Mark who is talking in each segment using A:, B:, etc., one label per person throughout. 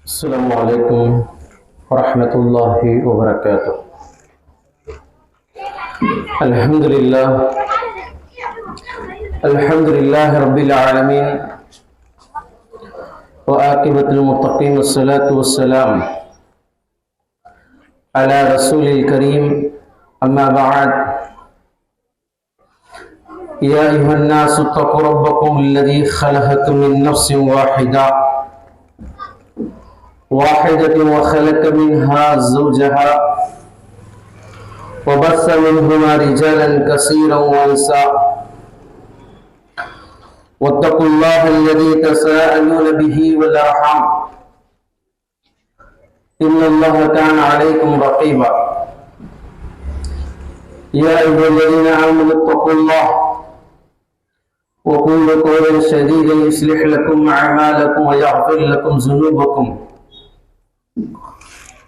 A: السلام عليكم ورحمة الله وبركاته. الحمد لله رب العالمين، وعاقبة المتقين، والصلاة والسلام على رسول الكريم. أما بعد، يا أيها الناس اتقوا ربكم الذي خلقكم من نفس واحدة وخلق منها زوجها وبث منهما رجالا كثيرا ونساء، واتقوا الله الذي تساءلون به والأرحام، إن الله كان عليكم رقيبا. يا أيها الذين آمنوا اتقوا الله وقولوا قولا سديدا يصلح لكم أعمالكم ويغفر لكم ذنوبكم،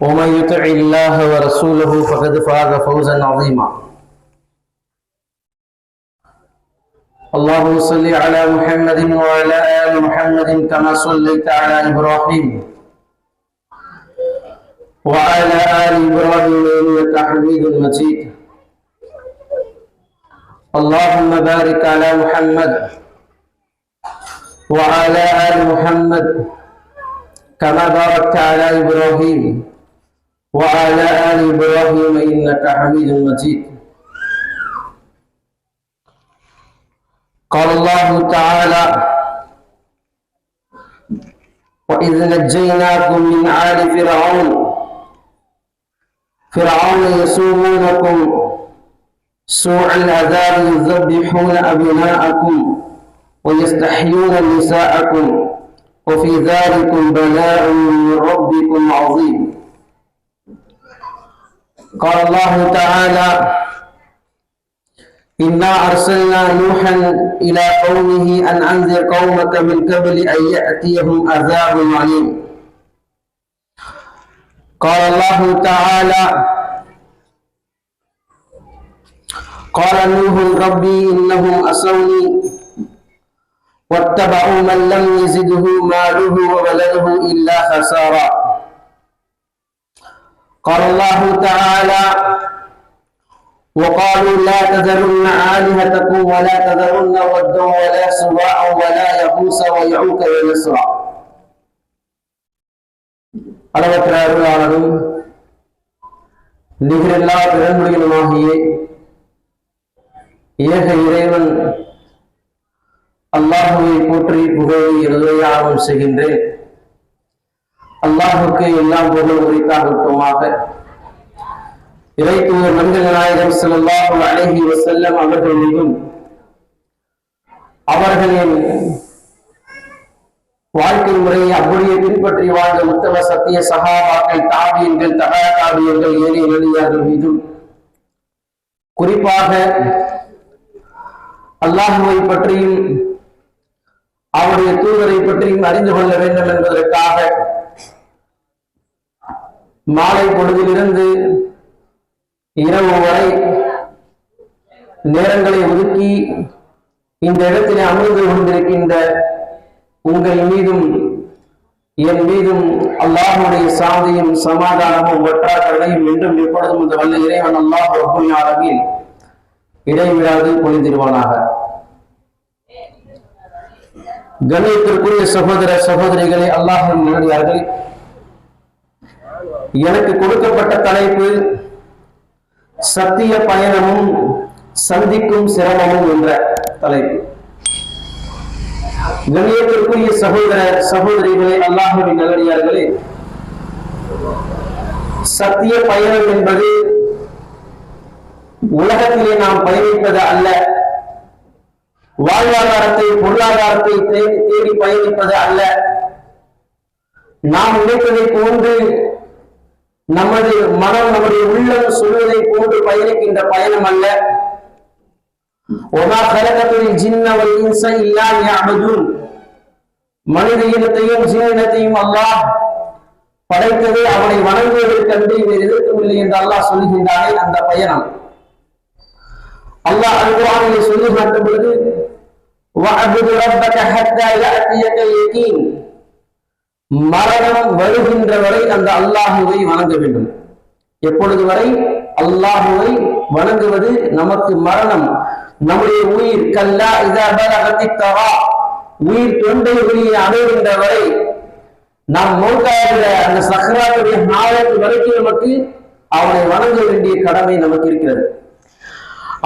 A: ومن يطع الله ورسوله فقد فاز فوزا عظيما. اللهم صل على محمد وعلى آل محمد كما صليت على إبراهيم وعلى آل إبراهيم إنك حميد مجيد. اللهم بارك على محمد وعلى آل محمد كما باركت على إبراهيم وعلى آل إبراهيم إنك حميد مجيد. قال الله تعالى: وإذ نجيناكم من آل فرعون يسومونكم سوء العذاب يذبحون أبناءكم ويستحيون نساءكم وفي ذلكم بلاء من ربكم عظيم. قال الله تعالى: إنا أرسلنا نوحا إلى قومه أن أنذر قومك من قبل أن يأتيهم عذاب عليم. قال الله تعالى: قال نوح ربي إنهم عصوني واتبعوا من لم يزده ماله وولده إلا خسارا. قال الله تعالى: وقالوا لا تذرن آلهتكم ولا تذرن ودا ولا سواعا ولا يغوث ويعوق ونسرا. அளவற்ற அருளாளனும் நிகரில்லா பெரும்புடையனுமாகிய ஏக இறைவன் அல்லாஹுவை போற்றி புகழை இருதயாரம் செய்கின்றேன். அல்லாஹுக்கு எல்லாம் புகழ் உரித்தாகட்டுமாக. இறை தூதர் நபிகள் நாயகம் ஸல்லல்லாஹு அலைஹி வஸல்லம் அவர்கள் மீதும் அவர்களின் வாழ்க்கை முறையை அப்படியே பின்பற்றி வாழ்ந்த உத்தம சத்திய சஹாபாக்கள், தாபியன்கள், தபா தாபியன்கள், ஏனைய நல்லடியார்கள் மீதும், குறிப்பாக அல்லாஹுவை பற்றியும் அவருடைய தூதரை பற்றியும் அறிந்து கொள்ள வேண்டும் என்பதற்காக மாலை பொழுதிலிருந்து இரவு வரை நேரங்களை ஒதுக்கி இந்த இடத்திலே அமர்ந்து கொண்டிருக்கின்ற உங்கள் மீதும் என் மீதும் அல்லாஹுடைய சாந்தியும் சமாதானமும் வற்றாக்களையும் என்றும் எப்பொழுதும் இந்த வல்ல இறைவன் அல்லாஹ் ரப்பல் ஆலமீன் இடைவிடாது பொழிந்திருவானாக. கண்ணியத்திற்குரிய சகோதர சகோதரிகளே, அல்லாஹ்வின் நல்லடியார்களே, எனக்கு கொடுக்கப்பட்ட தலைப்பு சத்திய பயணமும் சந்திக்கும் சிரமமும் என்ற தலைப்பு. கண்ணியத்திற்குரிய சகோதர சகோதரிகளே, அல்லாஹ்வின் நல்லடியார்களே, சத்திய பயணம் என்பது உலகத்திலே நாம் பயணிப்பது அல்ல, வாழ்வாதாரத்தை பொருளாதாரத்தை தேடி பயணிப்பது அல்ல, நாம் நினைப்பதை போன்று நமது மனம் நம்முடைய உள்ளம் சொல்வதை போன்று பயணிக்கின்ற பயணம் அல்ல. ஒமா கலகத்துல் ஜின்ன வல் இன்ஸ இல்லா லியஅபுதூன், மனித இனத்தையும் ஜின் இனத்தையும் அல்லாஹ் படைத்தது அவனை வணங்குவதற்கென்று வேறு எதற்கும் இல்லை என்று அல்லாஹ் சொல்லுகின்றானே அந்த பயணம். அல்லாஹ் அல்-குர்ஆனிலே சொல்லி காட்டும் பொழுது வஅபுது ரப்பக ஹத்தா யஅதியக யகீன், மரணம் வருகின்ற வரை அந்த அல்லாஹுவை வணங்க வேண்டும். எப்பொழுது வரை? அல்லாஹுவை வணங்குவது நமக்கு மரணம். நம்முடைய உயிர் கல்லா இதா பலகத்தி தவா, உயிர் தொண்டை வெளியே அடைகின்ற வரை, நாம் மௌத்தாகிற அந்த சக்கராத்துடைய நாளத்து வரைக்கும் நமக்கு அவனை வணங்க வேண்டிய கடமை நமக்கு இருக்கிறது.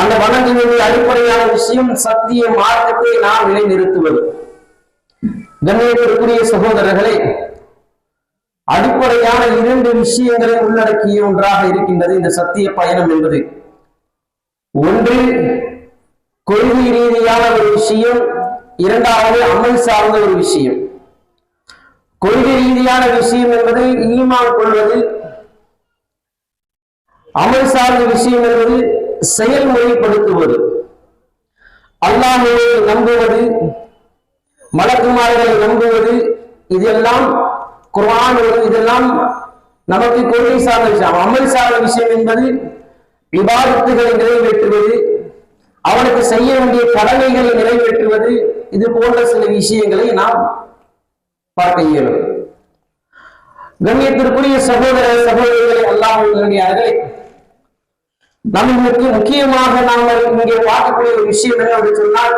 A: அந்த வணங்க வேண்டிய அடிப்படையான விஷயம் சத்திய மார்க்கத்தை நாம் நிலைநிறுத்துவது. கண்ணியத்திற்குரிய சகோதரர்களே, அடிப்படையான 2 விஷயங்களை உள்ளடக்கிய ஒன்றாக இருக்கின்றது இந்த சத்திய பயணம் என்பது. ஒன்று கொள்கை ரீதியான ஒரு விஷயம், இரண்டாவது அமல் சார்ந்த ஒரு விஷயம். கொள்கை ரீதியான விஷயம் என்பது ஈமான் கொள்வது, அமல் சார்ந்த விஷயம் என்பது செயல்முறைப்படுத்துவது. அல்லாஹ்வை நம்புவது, மலக்குமார்களை நம்புவது, இதெல்லாம் குர்ஆன், இதெல்லாம் நமக்கு கொள்கை சார்ந்த விஷயம். அமல் சார்ந்த விஷயம் என்பது இபாதத்துகளை நிறைவேற்றுவது, அவனுக்கு செய்ய வேண்டிய கடமைகளை நிறைவேற்றுவது, இது போன்ற சில விஷயங்களை நாம் பார்க்க இயலும். கண்ணியத்திற்குரிய சகோதர சகோதரிகளை, அல்லாஹ்வுடைய நம்மளுக்கு முக்கியமாக நாம் இங்கே பார்க்கக்கூடிய ஒரு விஷயம் என்ன சொன்னால்,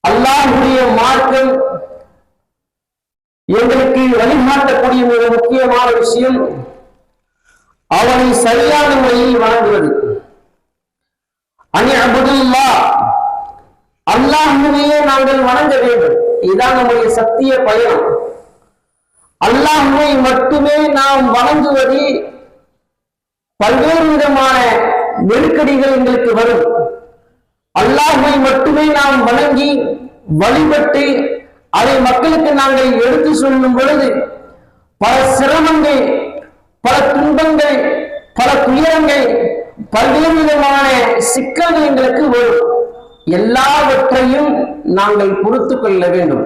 A: அல்லாஹ்வுடைய மார்க்கம் எங்களுக்கு வழிகாட்டக்கூடிய மிக முக்கியமான விஷயம் அவனை சரியான முறையில் வணங்குவது. அனிஅபுதுல்லாஹ், அல்லாஹ்வையே நாங்கள் வணங்க வேண்டும். இதுதான் நம்முடைய சத்திய பயணம். அல்லாஹ்வை மட்டுமே நாம் வணங்குவது பல்வேறு விதமான நெருக்கடிகள் எங்களுக்கு வரும். அல்லாஹ்வை மட்டுமே நாம் வணங்கி வழிபட்டு அதை மக்களுக்கு நாங்கள் எடுத்து சொல்லும் பொழுது பல சிரமங்கள், பல துன்பங்கள், பல துயரங்கள், பல்வேறு விதமான சிக்கல்கள் எங்களுக்கு வரும். எல்லாவற்றையும் நாங்கள் பொறுத்துக் கொள்ள வேண்டும்.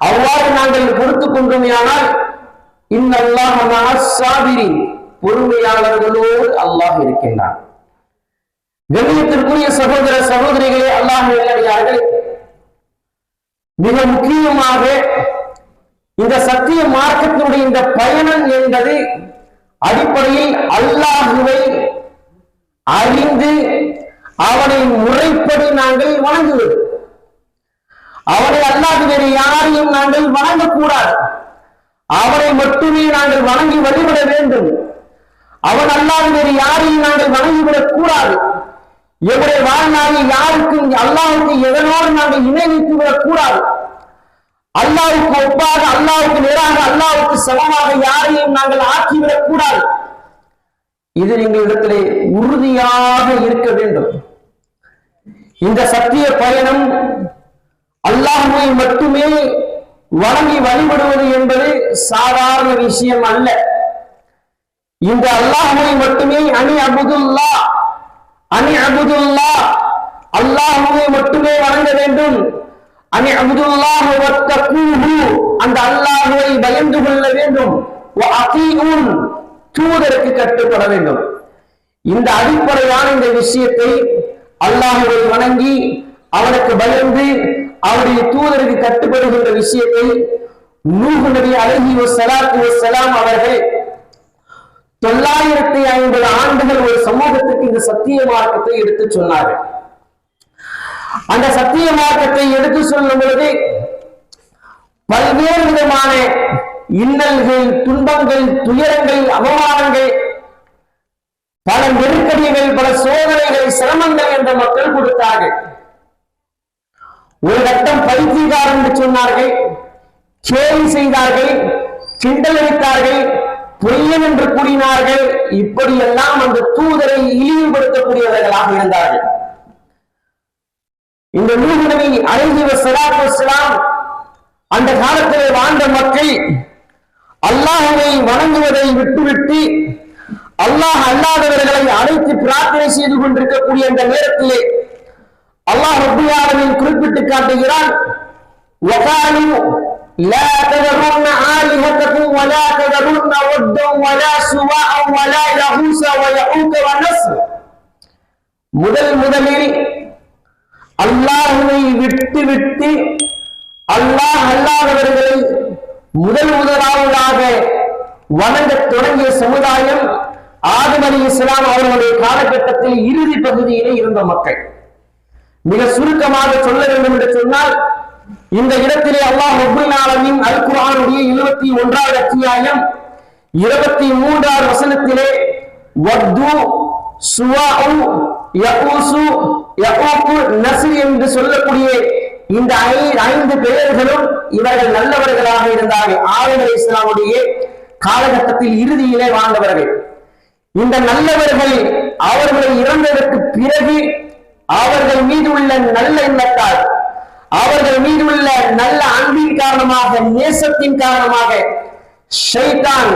A: அவ்வாறு நாங்கள் பொறுத்துக் கொண்டோமேயானால் இன்னல்லாஹ மஅஸ் ஸாபிரீன், பொறுமையாளர்களோடு அல்லாஹ் இருக்கின்றான். கண்ணியத்திற்குரிய சகோதர சகோதரிகளே, அல்லாஹ் நல்லடியார்களே, மிக முக்கியமாக இந்த சத்திய மார்க்கத்தினுடைய இந்த பயணம் என்பது அடிப்படையில் அல்லாஹுவை அறிந்து அவனை முறைப்படி நாங்கள் வணங்குவது. அவனை அல்லாது வேறு யாரையும் நாங்கள் வணங்கக்கூடாது. அவனை மட்டுமே நாங்கள் வணங்கி வழிபட வேண்டும். அவன் அல்லாது வேறு யாரையும் நாங்கள் வணங்கிவிடக் கூடாது. எவருடைய வாழ்நாளில் யாருக்கும் அல்லாஹுக்கு எதனோடு நாங்கள் இணை வைத்து விடக் கூடாது. அல்லாஹுக்கு ஒப்பாக, அல்லாஹுக்கு நேராக, அல்லாஹுக்கு சமமாக யாரையும் நாங்கள் ஆக்கிவிடக் கூடாது. இது எங்களிடத்திலே உறுதியாக இருக்க வேண்டும். இந்த சத்திய பயணம் அல்லாஹ்வை மட்டுமே வணங்கி வழிபடுவது என்பது சாதாரண விஷயம் அல்ல. இந்த அல்லாஹ்வை மட்டுமே அனிஅபுதுல்லாஹ், அல்லாஹ்வை மட்டுமே வணங்க வேண்டும். அனிஅபுதுல்லாஹ் வத்தகூஹு, அந்த அல்லாஹ்வை பயந்து கொள்ள வேண்டும். வஅதீஉன், தூதருக்கு கட்டுப்பட வேண்டும். இந்த அடிப்படையான இந்த விஷயத்தை, அல்லாஹ்வை வணங்கி அவனுக்கு பயந்து அவருடைய தூதருக்கு கட்டுப்படுகின்ற விஷயத்தை நூஹ் நபி அலைஹி வஸலாத்து வஸ்ஸலாம் அவர்கள் 950 ஆண்டுகள் ஒரு சமூகத்துக்கு இந்த சத்திய மார்க்கத்தை எடுத்து சொன்னார்கள். அந்த சத்திய மார்க்கத்தை எடுத்து சொல்லும் பொழுது பல்வேறு விதமான இன்னல்கள், துன்பங்கள், துயரங்கள், அவமானங்கள், பல நெருக்கடிகள், பல சோதனைகள், சிரமங்கள் என்ற மக்கள் கொடுத்தார்கள். ஒரு கட்டம் பைத்தியக்காரர் என்று சொன்னார்கள், கேலி செய்தார்கள், கிண்டல் அடித்தார்கள், பொய்யன் என்று கூறினார்கள். இப்படியெல்லாம் அந்த தூதரை இழிவுபடுத்தக்கூடியவர்களாக இருந்தார்கள். இந்த நூஹ் நபி அலைஹி வஸலாத்து வஸ்ஸலாம் அந்த காலத்திலே வாழ்ந்த மக்கள் அல்லாஹ்வை வணங்குவதை விட்டுவிட்டு அல்லாஹ் அல்லாதவர்களை அழைத்து பிரார்த்தனை செய்து கொண்டிருக்கக்கூடிய அந்த நேரத்திலே அல்லாஹ் ரப்பல் ஆலமீன் குறிப்பிட்டு காட்டுகிறான், وَقَالُوا لَا تَذَرُنَّ آلِهَتَكُمْ وَلَا تَذَرُنَّ وَدًّا وَلَا سُوَاعًا وَلَا يَغُوثَ وَيَعُوقَ وَنَسْرَ. முதலில் அல்லாஹ்வை விட்டு அல்லாஹ் அல்லாதவர்களை முதலாவதாக வணங்க தொடங்கிய சமுதாயம் ஆதம் அலைஹிஸ்ஸலாம் அவர்களுடைய காலகட்டத்தில் இறுதி பகுதியிலே இருந்த மக்கள். மிக சுருக்கமாக சொல்ல வேண்டும் என்று சொன்னால், இந்த இடத்திலே அல்லாஹ் ரப்பல் ஆலமீன் அல் குர்ஆனுடைய 71வது அத்தியாயம் 23வது வசனத்திலே வத்து சுவாஉ யஊசு யஊகு நஸ்ர் என்று சொல்லக்கூடிய இந்த 5 பெயர்களும் இவர்கள் நல்லவர்களாக இருந்தார்கள். ஆதம் அலைஹிஸ்ஸலாமுடைய காலகட்டத்தில் இறுதியிலே வாழ்ந்தவர்கள். இந்த நல்லவர்கள் அவர்களை இறந்ததற்கு பிறகு அவர்கள் மீது உள்ள நல்ல எண்ணத்தால், அவர்கள் மீது உள்ள நல்ல அன்பின் காரணமாக, நேசத்தின் காரணமாக ஷைத்தான்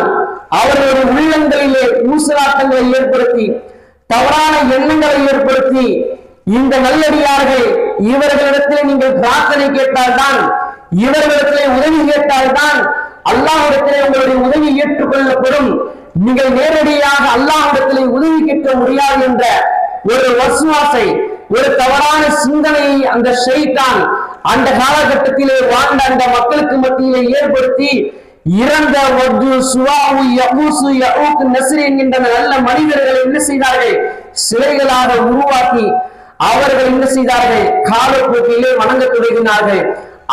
A: அவர்களுடைய உள்ளங்களிலே ஊசலாட்டங்களை ஏற்படுத்தி, தவறான எண்ணங்களை ஏற்படுத்தி, இந்த நல்லடியார்கள் இவர்களிடத்திலே நீங்கள் பிரார்த்தனை கேட்டால்தான், இவர்களிடத்திலே உதவி கேட்டால்தான் அல்லாஹ்விடத்திலே உங்களுடைய உதவி ஏற்றுக்கொள்ளப்படும், நீங்கள் நேரடியாக அல்லாஹ்விடத்திலே உதவி கேட்க முடியாது என்ற ஒரு வசுவாசை, ஒரு தவறான சிந்தனையை அந்த ஷைத்தான் அந்த காலகட்டத்திலே வாழ்ந்த அந்த மக்களுக்கு மத்தியிலே ஏற்படுத்தி இறந்த என்கின்ற நல்ல மனிதர்களை என்ன செய்தார்கள்? சிலைகளாக உருவாக்கி அவர்கள் என்ன செய்தார்கள்? காலப்போக்கிலே வணங்க தொடங்கினார்கள்.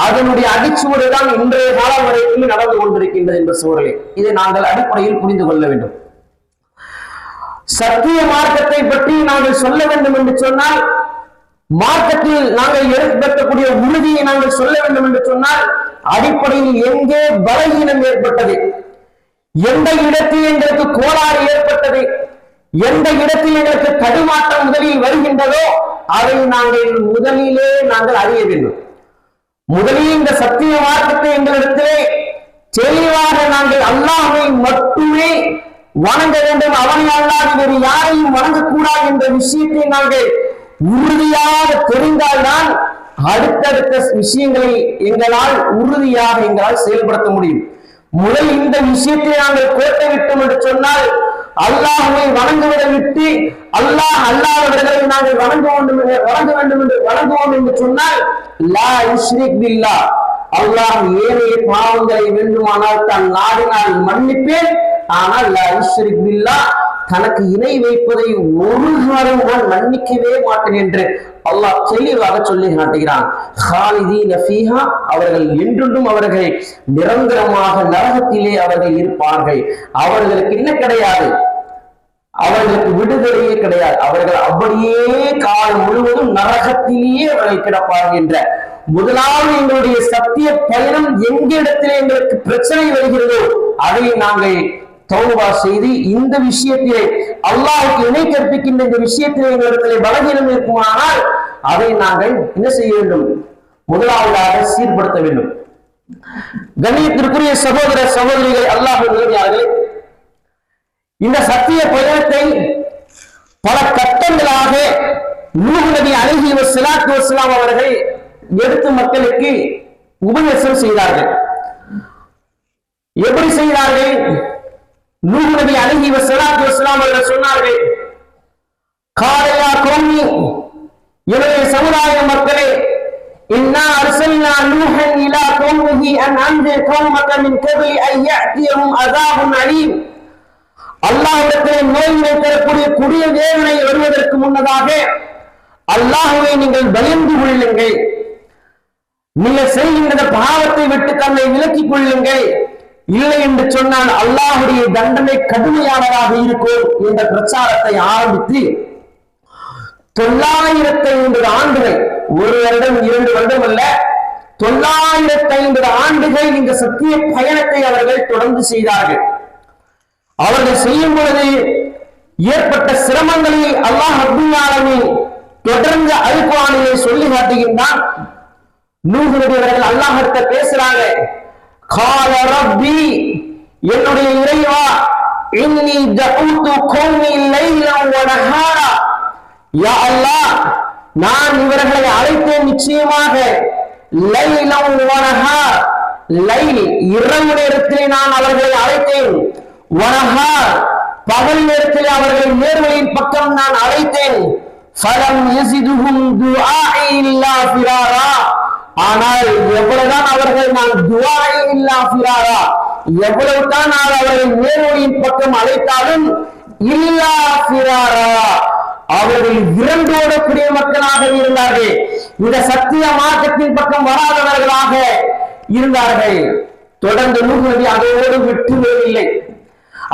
A: அதனுடைய அடிச்சுவடு தான் இன்றைய காலம் வரைக்கும் நடந்து கொண்டிருக்கின்றது என்ற சூழலை இதை நாங்கள் அடிப்படையில் புரிந்து கொள்ள வேண்டும். சத்திய மார்க்கத்தை பற்றி நாங்கள் சொல்ல வேண்டும் என்று சொன்னால், மார்க்கத்தில் நாங்கள் ஏற்படுத்தக்கூடிய உறுதியை நாங்கள் சொல்ல வேண்டும் என்று சொன்னால், அடிப்படையில் எங்கே பலகீனம் ஏற்பட்டது, எந்த இடத்தில் எங்களுக்கு கோளாறு ஏற்பட்டது, எந்த இடத்தில் எங்களுக்கு தடுமாற்றம் முதலில் வருகின்றதோ அதை முதலிலே நாங்கள் அறிய வேண்டும். முதலில் இந்த சத்திய மார்க்கத்தை எங்களிடத்திலே தெளிவாக நாங்கள் அல்லாஹ்வை மட்டுமே வணங்க வேண்டும், அவனை அல்லாது வேறு யாரையும் வணங்கக்கூடாது என்ற விஷயத்தை நாங்கள் உறுதியாக தெரிந்தால்தான் அடுத்தடுத்த விஷயங்களை எங்களால் உறுதியாக செயல்படுத்த முடியும். முதல் இந்த விஷயத்தை நாங்கள் கோட்டை விட்டோம் என்று சொன்னால், அல்லாஹ்வை வணங்குவதை விட்டு அல்லாஹ் அல்லாதவர்களை நாங்கள் வணங்குவோம் என்று சொன்னால், லா யுஷ்ரிக் பில்லாஹ், அல்லாஹ் ஏனைய பாவங்களை வேண்டுமானால் தான் நாடினால் மன்னிப்பேன், ஆனால் லா யுஷ்ரிக் பில்லாஹ், தனக்கு இணை வைப்பதை ஒரு காலம் நான் மன்னிக்கவே மாட்டேன் என்று அல்லாஹ் தெளிவாக சொல்லி காட்டுகிறான். ஹாலிதீன ஃபீஹா, அவர்கள் என்றென்றும் அவர்கள் நிரந்தரமாக நரகத்திலே அவர்கள் இருப்பார்கள். அவர்களுக்கு என்ன கிடையாது? அவர்களுக்கு விடுதலையே கிடையாது. அவர்கள் அப்படியே காலம் முழுவதும் நரகத்திலேயே அவர்கள் கிடப்பார்கள் என்ற முதலாவது எங்களுடைய சத்திய பயணம் எங்க இடத்திலே எங்களுக்கு பிரச்சனை வருகிறதோ அதை நாங்கள் தௌபா செய்து இந்த விஷயத்திலே அல்லாஹ்வுக்கு இணை கற்பிக்கின்ற இந்த விஷயத்திலே எங்களிடத்திலே பலகீனம் இருக்குமானால் அதை நாங்கள் என்ன செய்ய வேண்டும்? முதலாவதாக சீர்படுத்த வேண்டும். கண்ணியத்திற்குரிய சகோதர சகோதரிகளை, அல்லாஹ் நல்லடியார்களே, இந்த சத்திய பயணத்தை பல கட்டங்களாக நூஹ் நபி அலைஹி வஸலாத்து வஸலாம் அவர்கள் எடுத்து மக்களுக்கு உபதேசம் செய்தார்கள். எப்படி செய்தார்கள்? நூஹ் நபி அலைஹி வஸலாத்து வஸலாம் அவர்கள் சொன்னார்கள், காலையா கௌமி, என்னுடைய சமுதாய மக்களே, இன்னா அர்சல்னா நூஹன் இலா கௌமிஹி அன் அன்திர் கௌமக மின் கப்லி அன் யஅதியஹும் அஸாபுன் அலீம், அல்லாஹ்விடத்திலே நோயினை தரக்கூடிய கொடிய வேதனை வருவதற்கு முன்னதாக அல்லாஹ்வை நீங்கள் பயந்து கொள்ளுங்கள், நீங்கள் செய்கின்ற பாவத்தை விட்டு தன்னை விலக்கிக் கொள்ளுங்கள், இல்லை என்று சொன்னால் அல்லாஹ்வுடைய தண்டனை கடுமையானதாக இருக்கும் என்ற பிரச்சாரத்தை ஆரம்பித்து 950 ஆண்டுகள், ஒரு வருடம் 2 வருடம் அல்ல, 950 ஆண்டுகள் இந்த சத்திய பயணத்தை அவர்கள் தொடர்ந்து செய்தார்கள். அவர்கள் செய்யும் பொழுது ஏற்பட்ட சிரமங்களை அல்லாஹ் ரப்பல் ஆலமீன் தொடர்ந்து அல் குர்ஆனிலே சொல்லி காட்டுகின்றான். நூஹ் நபி அவர்கள் அல்லாஹ்விட்ட பேசுறாங்க. கால ரப்பி, என்னுடைய இறைவா, இன்னி தஅவுது கௌமி லைலன் வ நஹாரா, யா அல்லாஹ், நான் இவர்களை அழைத்தேன் நிச்சயமாக, லைலன் வ நஹார், லைல் இரவு நேரத்திலே நான் அவர்களை அழைத்தேன், வனஹார் பகல் நேரத்தில் அவர்கள் நேர்வழியின் பக்கம் நான் அழைத்தேன், ஃபலம் யஸிதுஹும் துஆஇ இல்லா ஃபிராரா, ஆனால் எவ்வளவுதான் அவர்கள் நான் துஆஇ இல்லா ஃபிராரா, எவ்வளவுதான் நான் அவர்களை நேர்வழியின் பக்கம் அழைத்தாலும் இல்லா ஃபிராரா, அவர்கள் விரண்டோடக்கூடிய மக்களாக இருந்தார்கள். இந்த சத்திய மார்க்கத்தின் பக்கம் வராதவர்களாக இருந்தார்கள். தொடர்ந்து நூஹ் நபி அதோடு விட்டுவிடவில்லை.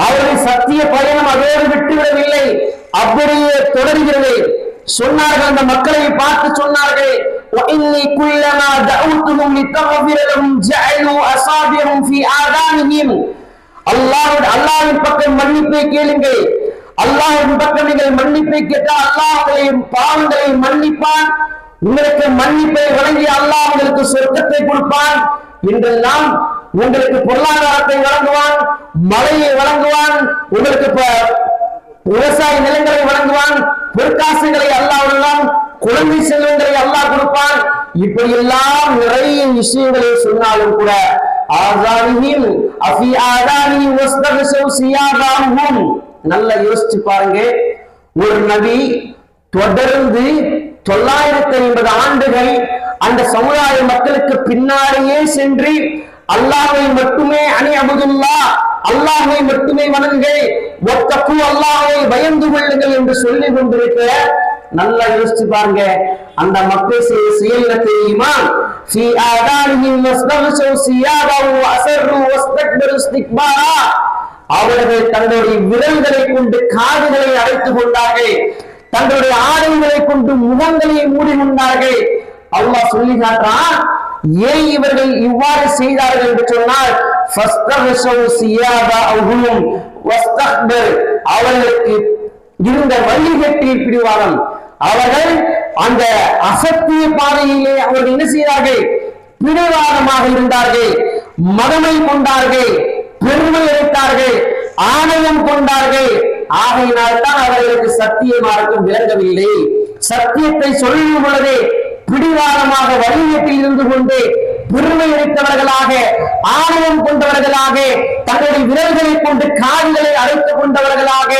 A: அவர்கள் சத்திய பயணம் அதோடு விட்டுவிடவில்லை, அப்படியே தொடர்கிறது. சொன்னார்கள், அந்த மக்களை பார்த்து சொன்னார்கள், وَإِنِّي كُلَّمَا دَعَوْتُهُمْ لِتَغْفِرَ لَهُمْ جَعَلُوا أَصَابِعَهُمْ فِي آذَانِهِمْ. அல்லாஹ்வின் பக்கம் மன்னிப்பை கேளுங்கள். அல்லாஹ்வின் பக்கம் நீங்கள் மன்னிப்பை கேட்டால் அல்லாஹ் உங்களின் பாவங்களை மன்னிப்பான். உங்களுக்கு மன்னிப்பை வழங்கி அல்லாஹ் உங்களுக்கு சொர்க்கத்தை கொடுப்பான். என்றெல்லாம் உங்களுக்கு பொருளாதாரத்தை வழங்குவான், மழையை வழங்குவான், உங்களுக்கு விவசாய நிலங்களை வழங்குவான், பொற்காசுகளை அல்லாஹ், குழந்தை செல்வங்களை அல்லாஹ் கொடுப்பான். இப்படி எல்லாம் நிறைய விஷயங்களை சொன்னாலும் கூட நல்லா யோசிச்சு பாருங்க. ஒரு நபி தொடர்ந்து 950 ஆண்டுகள் அந்த சமுதாய மக்களுக்கு பின்னாலேயே சென்று அல்லாஹ்வை மட்டுமே அனிஅபுதுல்லாஹ், அல்லாஹ்வை மட்டுமே வணங்குங்கள், வத்தகு அல்லாஹ்வை பயந்து கொள்ளுங்கள் என்று சொல்லி கொண்டிருக்கிற, நல்லா யோசிச்சு பாருங்க. அந்த மக்கள் செய்ய செயல்ல தெரியுமா? ஃபீ ஆதானிஹிம் வஸ்தக்ஷு சியாபஹு வஅஸர்ரு வஸ்தக்பரு இஸ்திக்பாரா, அவர்கள் தங்களுடைய விரல்களை கொண்டு காதுகளை அடைத்துக் கொண்டார்கள், தங்களுடைய ஆடைகளை கொண்டு முகங்களை மூடிக்கொண்டார்கள். அல்லாஹ் சொல்லி காட்டுறான், ஏன் இவர்கள் இவ்வாறு செய்தார்கள் என்று சொன்னால், அவர்களுக்கு இருந்த வழிகட்டிய பிடிவாதம், அவர்கள் அந்த அசத்திய பாதையிலே அவர்கள் என்ன செய்தார்கள்? பிடிவாதமாக இருந்தார்கள், மதமை கொண்டார்கள், பெருமை எடுத்தார்கள், ஆணவம் கொண்டார்கள். ஆகையினால் தான் அவர்களுக்கு சத்திய மார்க்கம் விளங்கவில்லை. சத்தியத்தை சொல்லும் பொழுதே பிடிவாதமாக வழிகட்டில் இருந்து கொண்டு பெருமை எடுத்தவர்களாக, ஆணவம் கொண்டவர்களாக, தங்களுடைய விரல்களை கொண்டு காதுகளை அடைத்துக் கொண்டவர்களாக,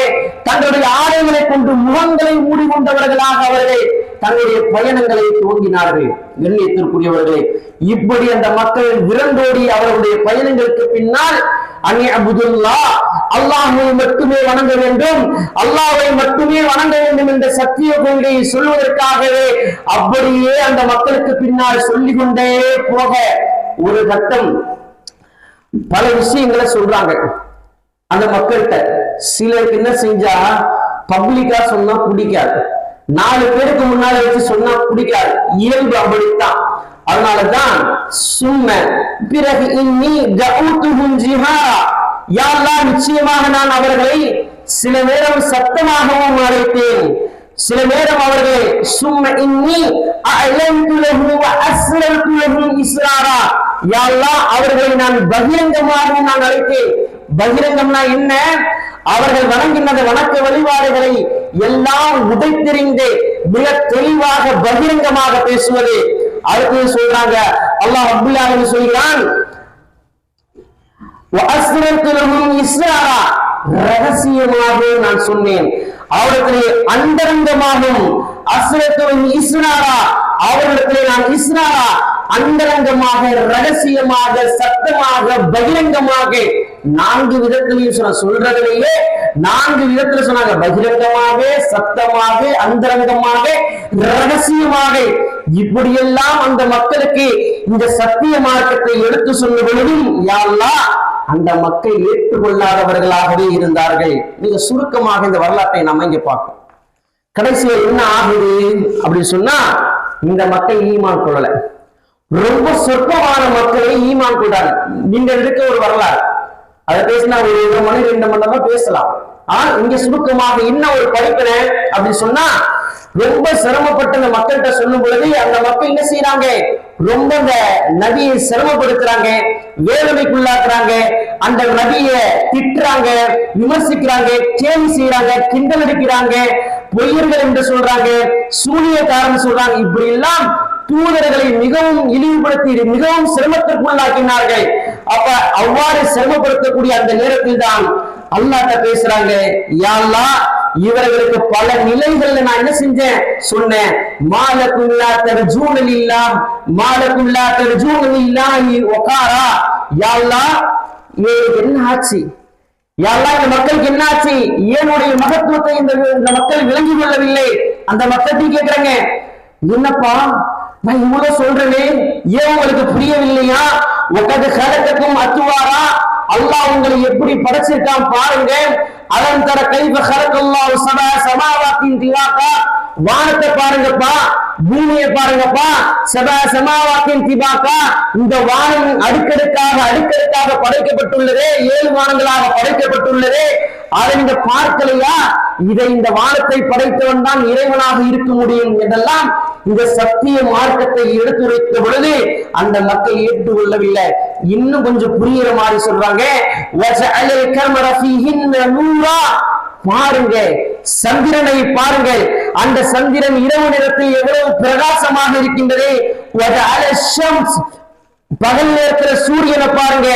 A: தங்களுடைய ஆடைகளை கொண்டு முகங்களை மூடிக்கொண்டவர்களாக அவர்கள் தங்களுடைய பயணங்களை துவங்கினார்கள். எண்ணியத்திற்குரியவர்களே, இப்படி அந்த மக்கள் விரண்டோடி அவர்களுடைய பயணங்களுக்கு பின்னால் அனிஅபுதுல்லாஹ், அல்லாஹ்வை மட்டுமே வணங்க வேண்டும், அல்லாஹ்வை மட்டுமே வணங்க வேண்டும் என்ற சத்திய கொள்கையை சொல்வதற்காகவே அப்படியே அந்த மக்களுக்கு பின்னால் சொல்லிக் கொண்டே போக ஒரு கட்டம் பல விஷயங்களை சொல்றாங்க அந்த மக்கள்கிட்ட. சிலருக்கு என்ன செஞ்சா பப்ளிக்கா சொன்னா பிடிக்காது, 4 பேருக்கு முன்னால வச்சு சொன்னா பிடிக்காது, இயல்பு அப்படித்தான். அதனாலதான் சும்ம பிறகு இன்னி தஅவுதுஹும் ஜிஹாரா, யா அல்லாஹ் நிச்சயமாக நான் அவர்களை சில நேரம் சத்தமாகவும் அழைத்தேன், சில நேரம் அவர்களை சும்ம இன்னி அஅலன்து லஹு வ அஸ்ரர்து லஹு இஸ்ராரா, யா அல்லாஹ் அவர்களை நான் பகிரங்கமாக நான் அழைத்தேன். பகிரங்கம்னா என்ன? அவர்கள் வணங்கின வணக்க வழிபாடுகளை எல்லாம் உடைத்தெறிந்து மிக தெளிவாக பகிரங்கமாக பேசுவது. அடுத்து சொல்றாங்க, அல்லாஹ் ரப்பல் ஆலமீன் சொல்கிறான், ரகசியமாக நான் சொன்னேன், அவர்களை அந்தரங்கமாகவும், அவர்களிடத்திலே நான் இஸ்ராரா அந்தரங்கமாக, ரகசியமாக, சத்தமாக, பகிரங்கமாக 4 விதத்திலையும் சொல்றதிலேயே 4 விதத்துல சொன்னாங்க. பகிரங்கமாக, சத்தமாக, அந்தரங்கமாக, ரகசியமாக. இப்படியெல்லாம் அந்த மக்களுக்கு இந்த சத்திய மார்க்கத்தை எடுத்து சொன்ன பொழுதும் யா அல்லாஹ் அந்த மக்கள் ஏற்றுக்கொள்ளாதவர்களாகவே இருந்தார்கள். நீங்க சுருக்கமாக இந்த வரலாற்றை நம்ம இங்க பார்க்கணும். கடைசியில் என்ன ஆகுது அப்படின்னு சொன்னா, இந்த மக்கள் ஈமான் கொள்ளல, ரொம்ப சொற்பமான மக்களை ஈமான் கொண்டாங்க. நீங்க இருக்க ஒரு வரலாறு, அதை பேசினா ஒரு 1 மணி 2 மணி நேரம் பேசலாம். ஆனா இங்க சுருக்கமாக என்ன ஒரு படிப்பினை அப்படின்னு சொன்னா, ரொம்ப சிரமப்பட்டு அந்த மக்கள்கிட்ட சொல்லும் பொழுது அந்த மக்கள் என்ன செய்யறாங்க? ரொம்ப அந்த நபியை சிரமப்படுத்துறாங்க, வேதனைக்குள்ளாக்குறாங்க, அந்த நபியை திட்டுறாங்க, விமர்சிக்கிறாங்க, கேலி செய்யறாங்க, கிண்டல் அடிக்கிறாங்க, பொய்யர்கள் என்று சொல்றாங்க, சூனியக்காரன் சொல்றாங்க. இப்படி எல்லாம் தூதர்களை மிகவும் இழிவுபடுத்தி மிகவும் சிரமத்திற்குள்ளாக்கினார்கள். அப்ப அவ்வாறு சிரமப்படுத்தக்கூடிய அந்த நேரத்தில் தான் அல்லாஹ்ட்ட பேசுறாங்க, யா அல்லாஹ் இவர்களுக்கு பல நிலைகள்ல நான் என்ன செஞ்சேன் சொன்னேன். மாலகுல்லா தர்ஜூனலில்லா மாலகுல்லா தர்ஜூனலில்லாஹி வகாரா. யா அல்லாஹ் என்ன ஆச்சு, யா அல்லாஹ் இந்த மக்களுக்கு என்ன ஆச்சு, ஏனுடைய மகத்துவத்தை இந்த மக்கள் விளங்கி கொள்ளவில்லை. அந்த மக்கள் கேட்கிறாங்க, என்னப்பா நான் இவ்வளவு சொல்றேனே ஏன் உங்களுக்கு புரியவில்லையா? உக்கது கலக்கத்தும் அத்துவாரா, அல்லாஹ் உங்களை எப்படி படைச்சிருக்கான் பாருங்க. அலம் தர கைஃப கலக்கல்லாஹு சபா சமாவாத்தின் திவாகா, வானத்தை பாருங்கப்பா, பூமியை பாருங்கப்பா. சபா சமாவாத்தின் திவாகா, இந்த வானம் அடுக்கடுக்காக அடுக்கடுக்காக படைக்கப்பட்டுள்ளதே, 7 வானங்களாக படைக்கப்பட்டுள்ளதே. அதை நீங்க பார்க்கலையா? இதை இந்த வானத்தை படைத்தவன் தான் இறைவனாக இருக்க முடியும் என்றெல்லாம் இந்த சத்திய மார்க்கத்தை எடுத்துரைத்த பொழுது அந்த மக்கள் ஏற்றுக்கொள்ளவில்லை. இன்னும் கொஞ்சம் புரியுற மாதிரி சொல்றாங்க, பாருங்க சந்திரனை பாருங்கள், அந்த சந்திரன் இரவு நேரத்தில் எவ்வளவு பிரகாசமாக இருக்கின்றது. பகல் நேரத்தில் சூரியனை பாருங்க,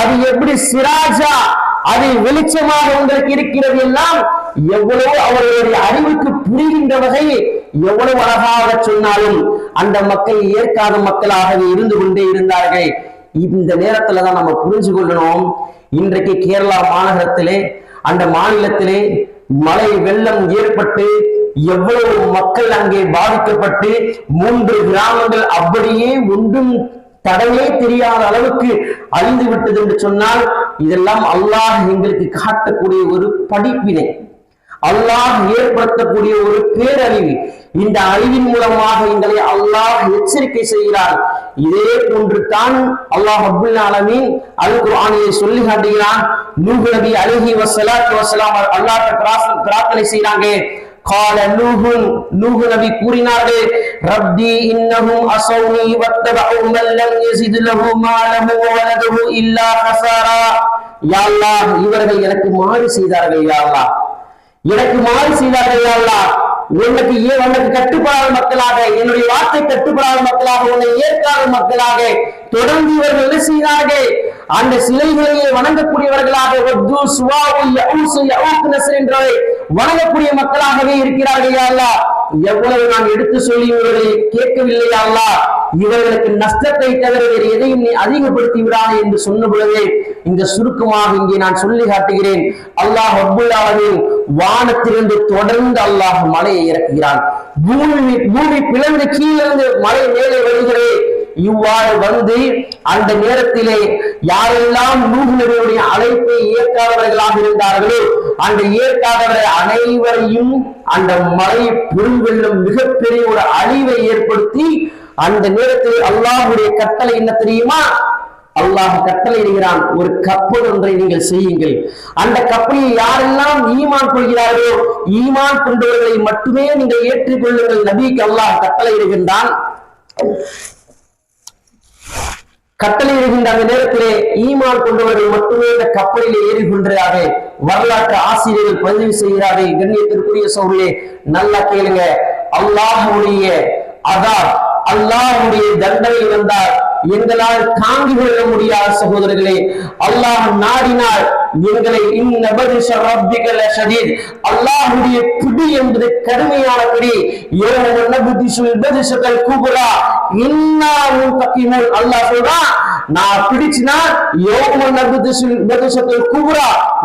A: அது எப்படி சிராஜா, அது வெளிச்சமாக உங்களுக்கு இருக்கிறது. எல்லாம் எவ்வளவு அவர்களுடைய அறிவுக்கு புரிகின்ற வகை எவ்வளவு அழகாக சொன்னாலும் அந்த மக்கள் ஏற்காத மக்களாகவே இருந்து கொண்டே இருந்தார்கள். இந்த நேரத்துலதான் நம்ம புரிஞ்சு கொள்ளணும், இன்றைக்கு கேரளா மாநகரத்திலே அந்த மாநிலத்திலே மழை வெள்ளம் ஏற்பட்டு எவ்வளவு மக்கள் அங்கே பாதிக்கப்பட்டு 3 கிராமங்கள் அப்படியே ஒன்றும் தடவே தெரியாத அளவுக்கு அழிந்து விட்டது என்று சொன்னால், இதெல்லாம் அல்லாஹ் எங்களுக்கு காட்டக்கூடிய ஒரு படிப்பினை, அல்லாஹ் ஏற்படுத்தக்கூடிய ஒரு பேரழிவு. இந்த அழிவின் மூலமாக எங்களை அல்லாஹ் எச்சரிக்கை செய்கிறார். இதே போன்று தான் அல்லாஹ் ரப்பல் ஆலமீன் அல் குர்ஆனிலே சொல்லி காட்டுகிறான். நூஹ் நபி அலைஹி வஸலாத்து வஸலாம் அல்லாஹ்விடம் பிரார்த்தனை செய்றாங்க. قال نوح நபி கூறினார்கள், ரப்பி இன்னஹும் அஸௌனி வத்தபஉ மன் லம் யஸித் லஹு மாலஹு வ வலதுஹு இல்லா ஹஸாரா. யா அல்லாஹ் இவர்கள் எனக்கு மாறு செய்தார்கள், யா அல்லாஹ் எனக்கு மாறு செய்தார்கள், யா அல்லாஹ் உனக்கு கட்டுப்படாத மக்களாக, என்னுடைய வார்த்தை கட்டுப்படாத மக்களாக, உன்னை ஏற்காத மக்களாக தொடர்ந்து இவர்கள் என்ன செய்தார்கள், அந்த சிலைகளையே வணங்கக்கூடியவர்களாக வணங்கக்கூடிய மக்களாகவே இருக்கிறார்கள். யா அல்லாஹ் எவ்வளவு நான் எடுத்து சொல்லி இவர்களை கேட்கவில்லை, யா அல்லாஹ் இவர்களுக்கு நஷ்டத்தை தவிர வேறு எதையும் நீ அதிகப்படுத்தி விடாதே என்று சொன்ன பொழுதே இந்த சுருக்கமாக இங்கே நான் சொல்லி காட்டுகிறேன். அல்லாஹ் ரப்பல் ஆலமீன் வானத்திலிருந்து தொடர்ந்து அல்லாஹ் மழையை இறக்குகிறான். பூமி பிளந்து கீழிருந்து மழை மேலே வருகிறது. இவ்வாறு வந்து அந்த நேரத்திலே யாரெல்லாம் நூஹ் நபியுடைய அழைப்பை ஏற்காதவர்களாக இருந்தார்களோ அந்த ஏற்காதவர்கள் அனைவரையும் அந்த மழை பெருவெள்ளம் மிகப்பெரிய ஒரு அழிவை ஏற்படுத்தி, அந்த நேரத்தில் அல்லாஹ்வுடைய கட்டளை என்ன தெரியுமா? அல்லாஹ் கட்டளையிடுகிறான், ஒரு கப்பல் ஒன்றை நீங்கள் செய்யுங்கள். அந்த கப்பலில் யாரெல்லாம் ஈமான் கொள்கிறார்களோ ஈமான் கொண்டவர்களை மட்டுமே நீங்கள் ஏற்றுக்கொள்ளுங்கள். நபிக்கு அல்லாஹ் கட்டளையிடுகின்றான். கட்டளையிடுகின்ற அந்த நேரத்திலே ஈமான் கொண்டவர்கள் மட்டுமே இந்த கப்பலில் ஏறிக்கொண்டதாக வரலாற்று ஆசிரியர்கள் பதிவு செய்கிறார்கள். கண்ணியத்திற்குரிய சகோதரர்களே, நல்லா கேளுங்க. அல்லாஹ்வுடைய அதாப், அல்லாஹ்வுடைய தண்டனை வந்தால் எங்களால் தாங்கிக் கொள்ள முடியாத சகோதரர்களே, அல்லாஹ் நாடினால் எங்களை அல்லாஹ்வுடைய பிடி என்பது கடுமையான பிடி. அல்லாஹ் சொல்றான், நான் பிடிச்சினா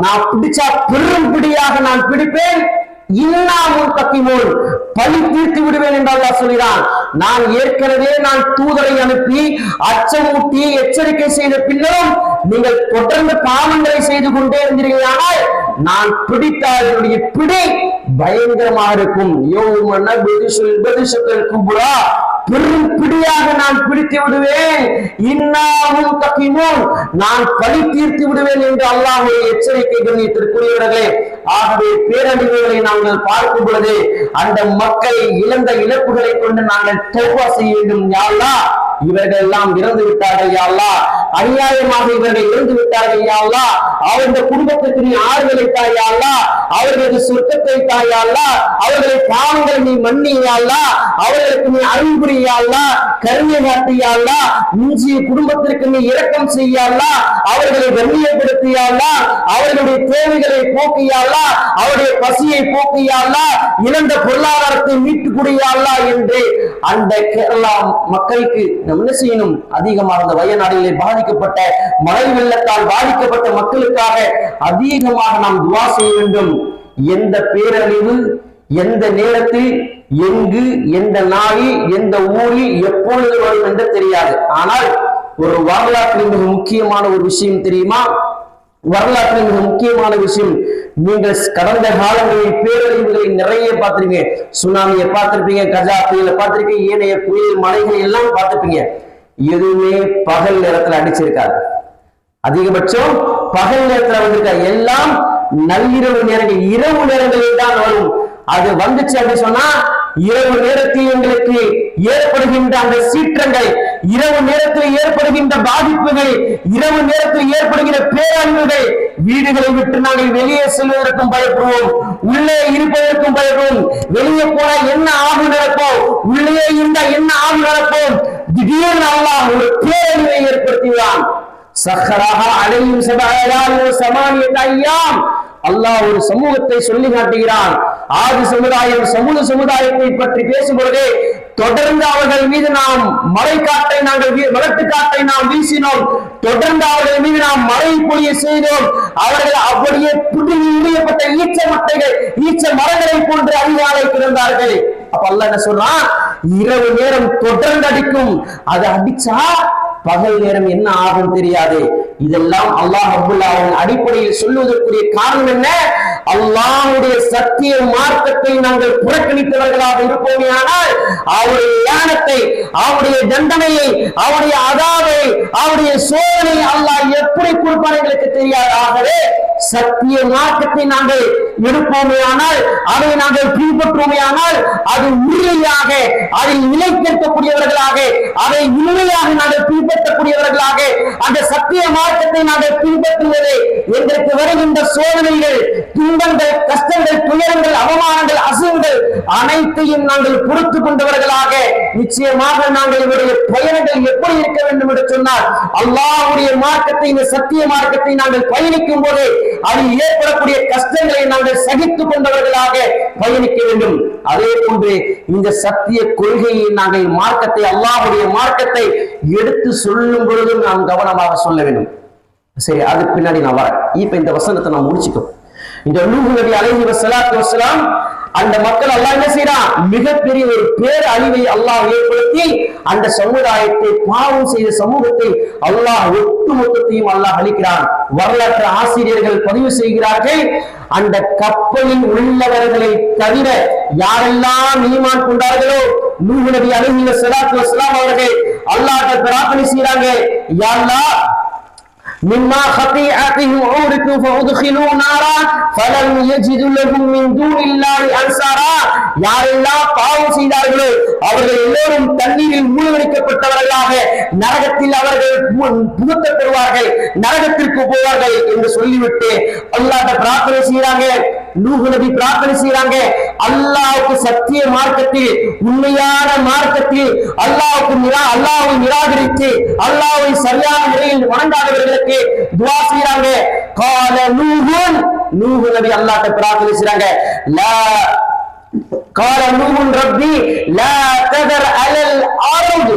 A: நான் பிடிச்சா பெரும் பிடியாக நான் பிடிப்பேன், பழி தீர்த்து விடுவேன் என்று அல்லாஹ் சொல்கிறான். நான் ஏற்கனவே தூதரை அனுப்பி அச்சமூட்டி எச்சரிக்கை செய்த பின்னரும் நீங்கள் தொடர்ந்து பாவங்களை செய்து கொண்டே இருந்தீர்களானால் நான் பிடித்தால் என்னுடைய பிடி பயங்கரமாக இருக்கும். பெரும் பிடியாக நான் பிடித்து விடுவேன், இன்னாவும் தக்கிமோன் நான் பழி தீர்த்து விடுவேன் என்று அல்லாஹ்வுடைய எச்சரிக்கை கண்ணியத்திற்குரியவர்களே. ஆகவே பேரழிவுகளை நாங்கள் பார்க்கும் பொழுது அந்த மக்கள் இழந்த இழப்புகளை கொண்டு நாங்கள் தௌபா செய்ய வேண்டும். யா அல்லாஹ் இவர்கள் எல்லாம் இறந்து விட்டார்கள், யா அல்லாஹ் அநியாயமாக இவர்கள் இறந்து விட்டார்கள், யா அல்லாஹ் அவருடைய குடும்பத்திற்கு நீ ஆறுதலை தாய், யா அல்லாஹ் அவர்களுக்கு சொர்க்கத்தை தாய், யா அல்லாஹ் அவர்களை பாவங்களை நீ மன்னி, யா அல்லாஹ் அவர்களுக்கு நீ அருள் புரி, யா அல்லாஹ் கருணை காட்டு, யா அல்லாஹ் மிஞ்சிய குடும்பத்திற்கு நீ இரக்கம் செய்ய, யா அல்லாஹ் அவர்களை கண்ணியப்படுத்தி, யா அல்லாஹ் அவர்களுடைய தேவைகளை போக்கு, யா அல்லாஹ் அல்லாஹ், அவருடைய பசியை போக்கு யா அல்லாஹ், இழந்த பொருளாதாரத்தை மீட்டுக் கொடு யா அல்லாஹ் என்று அந்த கேரளா மக்களுக்கு நம்ம என்ன செய்யணும்? அதிகமாக அந்த வயநாடுகளிலே பாதிக்கப்பட்ட மழை வெள்ளத்தால் பாதிக்கப்பட்ட மக்களுக்காக அதிகமாக நாம் துஆ செய்ய வேண்டும். எந்த பேரழிவு எந்த நேரத்தில் எங்கு எந்த நாளில் எந்த ஊரில் எப்பொழுது வரும் என்று தெரியாது. ஆனால் ஒரு வரலாற்றில் மிக முக்கியமான ஒரு விஷயம் தெரியுமா? வரலாற்றில் மிக முக்கியமான விஷயம், நீங்கள் கடந்த காலங்களில் பேரழிவுகளை நிறைய பார்த்திருப்பீங்க. சுனாமியை பார்த்திருப்பீங்க, கஜா புயலை பார்த்திருப்பீங்க, ஏனைய புயல் மலைகளை எல்லாம் பார்த்திருப்பீங்க. எதுவுமே பகல் நேரத்தில் அடிச்சிருக்காது. அதிகபட்சம் பகல் நேரத்தில் வந்திருக்காது. எல்லாம் நள்ளிரவு நேரங்கள், இரவு நேரங்களில் தான் வரும். அது வந்துச்சு அப்படின்னு சொன்னா இரவு நேரத்தில் எங்களுக்கு ஏற்படுகின்ற அந்த சீற்றங்கள், இரவு நேரத்தில் ஏற்படுகின்ற பாதிப்புகள், இரவு நேரத்தில் ஏற்படுகின்ற பேரழிவுகள், வீடுகளை விட்டு நாங்கள் வெளியே செல்வதற்கும் பயப்படுவோம், உள்ளே இருப்பதற்கும் பயப்படுவோம். வெளியே போனா என்ன ஆகும் நடப்போம், உள்ளே இருந்தா என்ன ஆகும் நடப்போம். திடீர்னு அல்லாஹ் ஒரு பேரழிவை ஏற்படுத்துகிறான். சஹராஹ அலைஹிம் சமானியத அய்யாம். அல்லாஹ் ஒரு சமூகத்தை சொல்லி காட்டுகிறான். ஆதி சமுதாயம் சமூக சமுதாயத்தை பற்றி பேசும்பொழுது தொடர்ந்து அவர்கள் மீது நாம் மழைக்காற்றை மலட்டுக்காற்றை நாம் வீசினோம், தொடர்ந்து அவர்கள் மீது நாம் மழை பொழிய செய்தோம். அவர்கள் அப்படியே புதியப்பட்ட ஈச்ச மரங்களை போன்று அதிகாலை கிடந்தார்கள். அப்ப அல்லாஹ் என்ன சொல்றான்? இரவு நேரம் தொடர்ந்து அடிக்கும். அது அடிச்சா பகல் நேரம் என்ன ஆகும் தெரியாது. இதெல்லாம் அல்லாஹ் ரப்பல் ஆலமீன் அடிப்படையில் சொல்லுவதற்குரிய காரணம் என்ன? அல்லாஹ்வுடைய சத்திய மார்க்கத்தை நாங்கள் புறக்கணித்தவர்களாக இருப்போமே ஆனால் அவருடைய ஞானத்தை, அவருடைய தண்டனையை, அவருடைய அதாவை, அவருடைய சோதனை அல்லாஹ் எப்படி கொடுப்பார் எங்களுக்கு தெரியாது. ஆகவே சத்திய மார்க்கத்தை நாங்கள் எடுப்போமே ஆனால், அதை நாங்கள் பின்பற்றுவோமே ஆனால், அது உறுதியாக அதில் நிலைத்திருக்கக்கூடியவர்களாக, அதை உண்மையாக நாங்கள் பின்பற்றக்கூடியவர்களாக, அந்த சத்திய மார்க்கத்தை நாங்கள் பின்பற்றுவதே எங்களுக்கு வருகின்ற சோதனைகள், துன்பங்கள், கஷ்டங்கள், துயரங்கள், அவமானங்கள், அசுங்கள் அனைத்தையும் நாங்கள் பொறுத்து கொண்டவர்களாக நிச்சயமாக நாங்கள் இவருடைய பயணங்கள் எப்படி இருக்க வேண்டும் என்று சொன்னால், அல்லாஹ்வுடைய மார்க்கத்தை, இந்த சத்திய மார்க்கத்தை நாங்கள் பயணிக்கும் போது அதில் ஏற்படக்கூடிய கஷ்டங்களை நாங்கள் சகித்துக் கொண்டவர்களாக பயணிக்க வேண்டும். அதே போன்று இந்த சத்திய கொள்கையை நாங்கள் மார்க்கத்தை, அல்லாஹ்வுடைய மார்க்கத்தை எடுத்து சொல்லும் பொழுதும் நாம் கவனமாக சொல்ல வேண்டும். சரி, அதுக்கு பின்னாடி நான் வரேன். இப்ப இந்த வசனத்தை நான் முடிச்சுட்டோம். இந்த நூஹ் நபி அலைஹி வஸலாத்து வஸலாம் அந்த மக்கள் அல்லாஹ் என்ன செய்யறான்? மிகப்பெரிய ஒரு பேர் அழிவை அல்லாஹ் ஏற்படுத்தி அந்த சமுதாயத்தை, பாவம் செய்த சமூகத்தை அல்லாஹ் ஒட்டுமொத்தத்தையும் அல்லாஹ் அழிக்கிறான். வரலாற்று ஆசிரியர்கள் பதிவு செய்கிறார்கள், அந்த கப்பலில் உள்ளவர்களை தவிர யாரெல்லாம் ஈமான் கொண்டார்களோ நூஹ் நபி அலைஹி வஸலாத்து வஸலாம் அவர்கள் அல்லாஹ்வை பிரார்த்தனை செய்றாங்க, யா அல்லாஹ் مما خطيئتهم عوركم فادخلوا نارا فلم يجدوا لهم من دون الله انصارا. யாரெல்லாம் பாவம் செய்தார்களோ அவர்கள் எல்லோரும் தண்ணீரில் மூழ்கடிக்கப்பட்டவர்களாக நரகத்தில் அவர்கள் புகுத்தப்படுவார்கள், நரகத்திற்கு போவார்கள் என்று சொல்லிவிட்டு அல்லாஹ்வை பிரார்த்தனை செய்றாங்க. நூஹ் நபி பிரார்த்தனை செய்றாங்க, அல்லாஹ்வுக்கு சத்திய மார்க்கத்தில், உண்மையான மார்க்கத்தில் அல்லாஹ்வை நிராகரித்து அல்லாஹ்வை சரியான முறையில் வணங்காதவர்களுக்கு துஆ செய்றாங்க. قال நூஹ் நபி அல்லாஹ்வை பிரார்த்தனை செய்றாங்க, قال نوح ربي لا تذر على الارض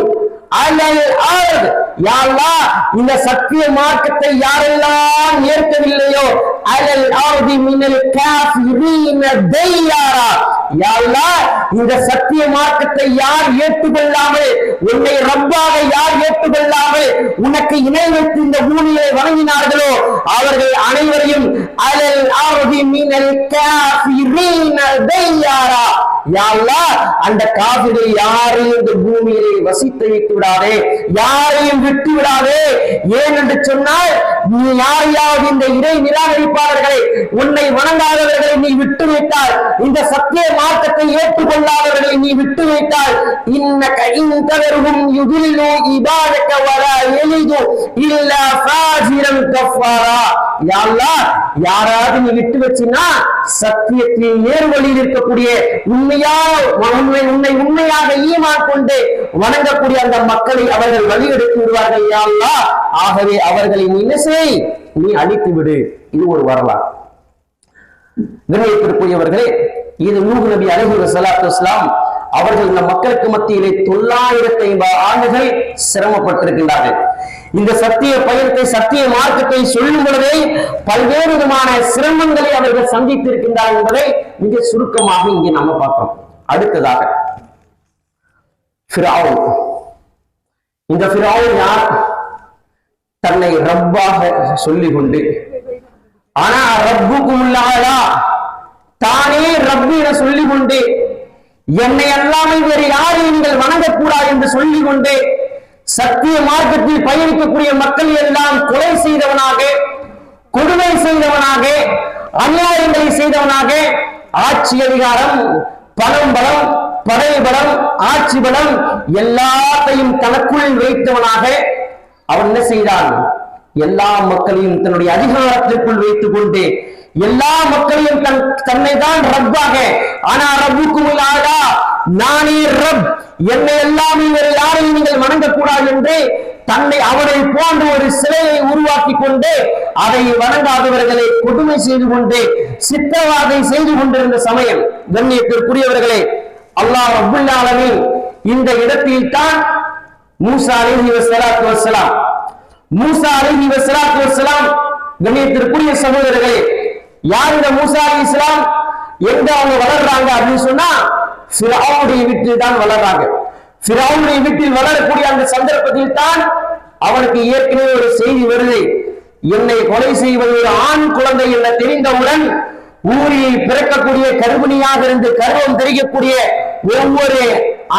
A: யா அல்லாஹ் இந்த சத்திய மார்க்கத்தை யாரெல்லாம் ஏற்கவில்லையோ அலல் அர்தி மினல் காஃபிரீன தையாரா, யா அல்லாஹ் இந்த சத்திய மார்க்கத்தை யார் ஏற்றுக்கொள்ளாமல், உன்னை ரப்பாக யார் ஏற்றுக்கொள்ளாமல் உனக்கு இணை வைத்து இந்த பூமியை வணங்கினார்களோ அவர்கள் அனைவரையும் அலல் அர்தி மினல் காஃபிரீன தையாரா, யா அல்லாஹ் அந்த காஃபிர்கள் யாரையும் இந்த பூமியிலே வசித்து வைத்து விடாதே, யாரையும் விட்டு விடாதே. ஏன் என்று சொன்னால், நீ யாரையாவது இந்த இறை நிராகரிப்பாளர்களை, உன்னை வணங்காதவர்களை நீ விட்டு வைத்தால், இந்த சத்திய மார்க்கத்தை ஏற்றுக்கொள்ளாதவர்களை நீ விட்டு வைத்தால், இன்னக இன்தவர்ஹும் யுதில்லு இபாதக வலா யலிது இல்லா ஃபாஜிரன் கஃபாரா. யா அல்லாஹ் யாராவது நீ விட்டு வச்சினா சத்தியத்தின் நேர்வழியில் இருக்கக்கூடிய உன்னை உண்மையாக ஈமான் கொண்டு வணங்கக்கூடிய அந்த மக்களை அவர்கள் வழியெடுத்து விடுவார்கள் யா அல்லாஹ். ஆகவே அவர்களை நீ என்ன செய், நீ அழித்து விடு. இது ஒரு வரலாறு. கண்ணியத்திற்குரியவர்களே, இது நூஹ் நபி அலைஹி ஸலாத்து வஸலாம் அவர்கள் இந்த மக்களுக்கு மத்தியிலே 950 ஆண்டுகள் சிரமப்பட்டிருக்கின்றார்கள். இந்த சத்திய பயணத்தை, சத்திய மார்க்கத்தை சொல்லும் பொழுதே பல்வேறு விதமான சிரமங்களை அவர்கள் சந்தித்திருக்கின்றார்கள் என்பதை மிக சுருக்கமாக இங்கே நம்ம பார்க்கிறோம். அடுத்ததாக ஃபிரௌன். இந்த ஃபிரௌன் யார்? தன்னை ரப்பாக சொல்லிக் கொண்டு, ஆனா ரப்புக்கும் உள்ளாளா, தானே ரப்பு என சொல்லிக் கொண்டு, என்னை அல்லாமல் வேறு யாரையும் நீங்கள் வணங்கக்கூடாது என்று சொல்லிக் கொண்டு சத்திய மார்க்கத்தில் பயணிக்கக்கூடிய மக்கள் எல்லாம் கொலை செய்தவனாக, கொடுமை செய்தவனாக, அநியாயங்களை செய்தவனாக, ஆட்சி அதிகாரம், பணம் பலம், படை பலம், ஆட்சி பலம் எல்லாத்தையும் தனக்குள் வைத்தவனாக அவன் என்ன செய்தான்? எல்லா மக்களையும் தன்னுடைய அதிகாரத்திற்குள் வைத்துக் கொண்டு எல்லா மக்களையும் தன்னை தான் ரப்பாக, ஆனா ரப்புக்கும் இல்லாதா, நானே ரப், என்னை எல்லாமே வேறு யாரையும் நீங்கள் வணங்கக்கூடாது என்று தன்னை அவரை போன்ற ஒரு சிலையை உருவாக்கி கொண்டு அதை வணங்காதவர்களை கொடுமை செய்து கொண்டு சித்திரவதை செய்து கொண்டிருந்த சமயம், கண்ணியத்திற்குரியவர்களே, அல்லாஹ் ரப்புல் ஆலமீன் இந்த இடத்தில் தான் மூசா அலைஹி ஸலாத்து வஸ்ஸலாம், மூசா அலைஹி ஸலாத்து வஸ்ஸலாம், கண்ணியத்திற்குரிய சகோதரர்களே, யார் இந்த மூசா அலைஹிஸ்ஸலாம்? எங்க அவங்க வளர்றாங்க அப்படின்னு சொன்னா ஃபிரௌனுடைய வீட்டில் தான் வளர்றாங்க. ஃபிரௌனுடைய வீட்டில் வளரக்கூடிய அந்த சந்தர்ப்பத்தில் தான் அவனுக்கு ஏற்கனவே ஒரு செய்தி வருது, என்னை கொலை செய்வது ஒரு ஆண் குழந்தை என தெரிந்தவுடன் ஊரியை பிறக்கக்கூடிய கர்ப்பிணியாக இருந்து கர்வம் தெரிவிக்கக்கூடிய ஒவ்வொரு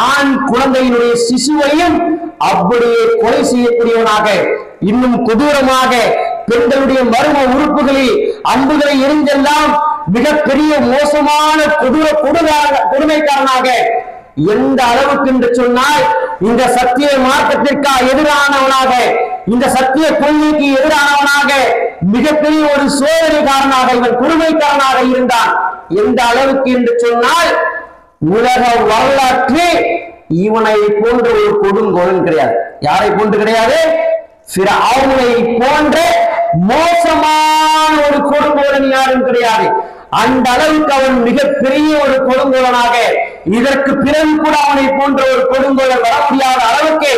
A: ஆண் குழந்தையினுடைய சிசுவையும் அப்படியே கொலை செய்யக்கூடியவனாக, இன்னும் கொடூரமாக பெண்களுடைய மர்ம உறுப்புகளில் அம்புகளை எரிஞ்செல்லாம் மிகப்பெரிய மோசமான கொடுமைக்காரனாக, எந்த அளவுக்கு என்று சொன்னால் இந்த சத்திய மார்க்கத்திற்கு எதிரானவனாக, இந்த சத்திய கொள்கைக்கு எதிரானவனாக, மிகப்பெரிய ஒரு சோதனைக்காரனாக, இவன் கொடுமைக்காரனாக இருந்தான். எந்த அளவுக்கு என்று சொன்னால் உலக வரலாற்று இவனை போன்ற ஒரு கொடுங்கோலன் கிடையாது. யாரை போன்று கிடையாது? ஃபிரௌனை போன்ற மோசமான ஒரு கொடுங்கோலன் யாரும் கிடையாது. அந்த அளவுக்கு அவன் மிகப்பெரிய ஒரு கொடுங்கோலனாக, இதற்கு பிறகு கூட அவனை போன்ற ஒரு கொடுங்கோலன் வர முடியாத அளவுக்கு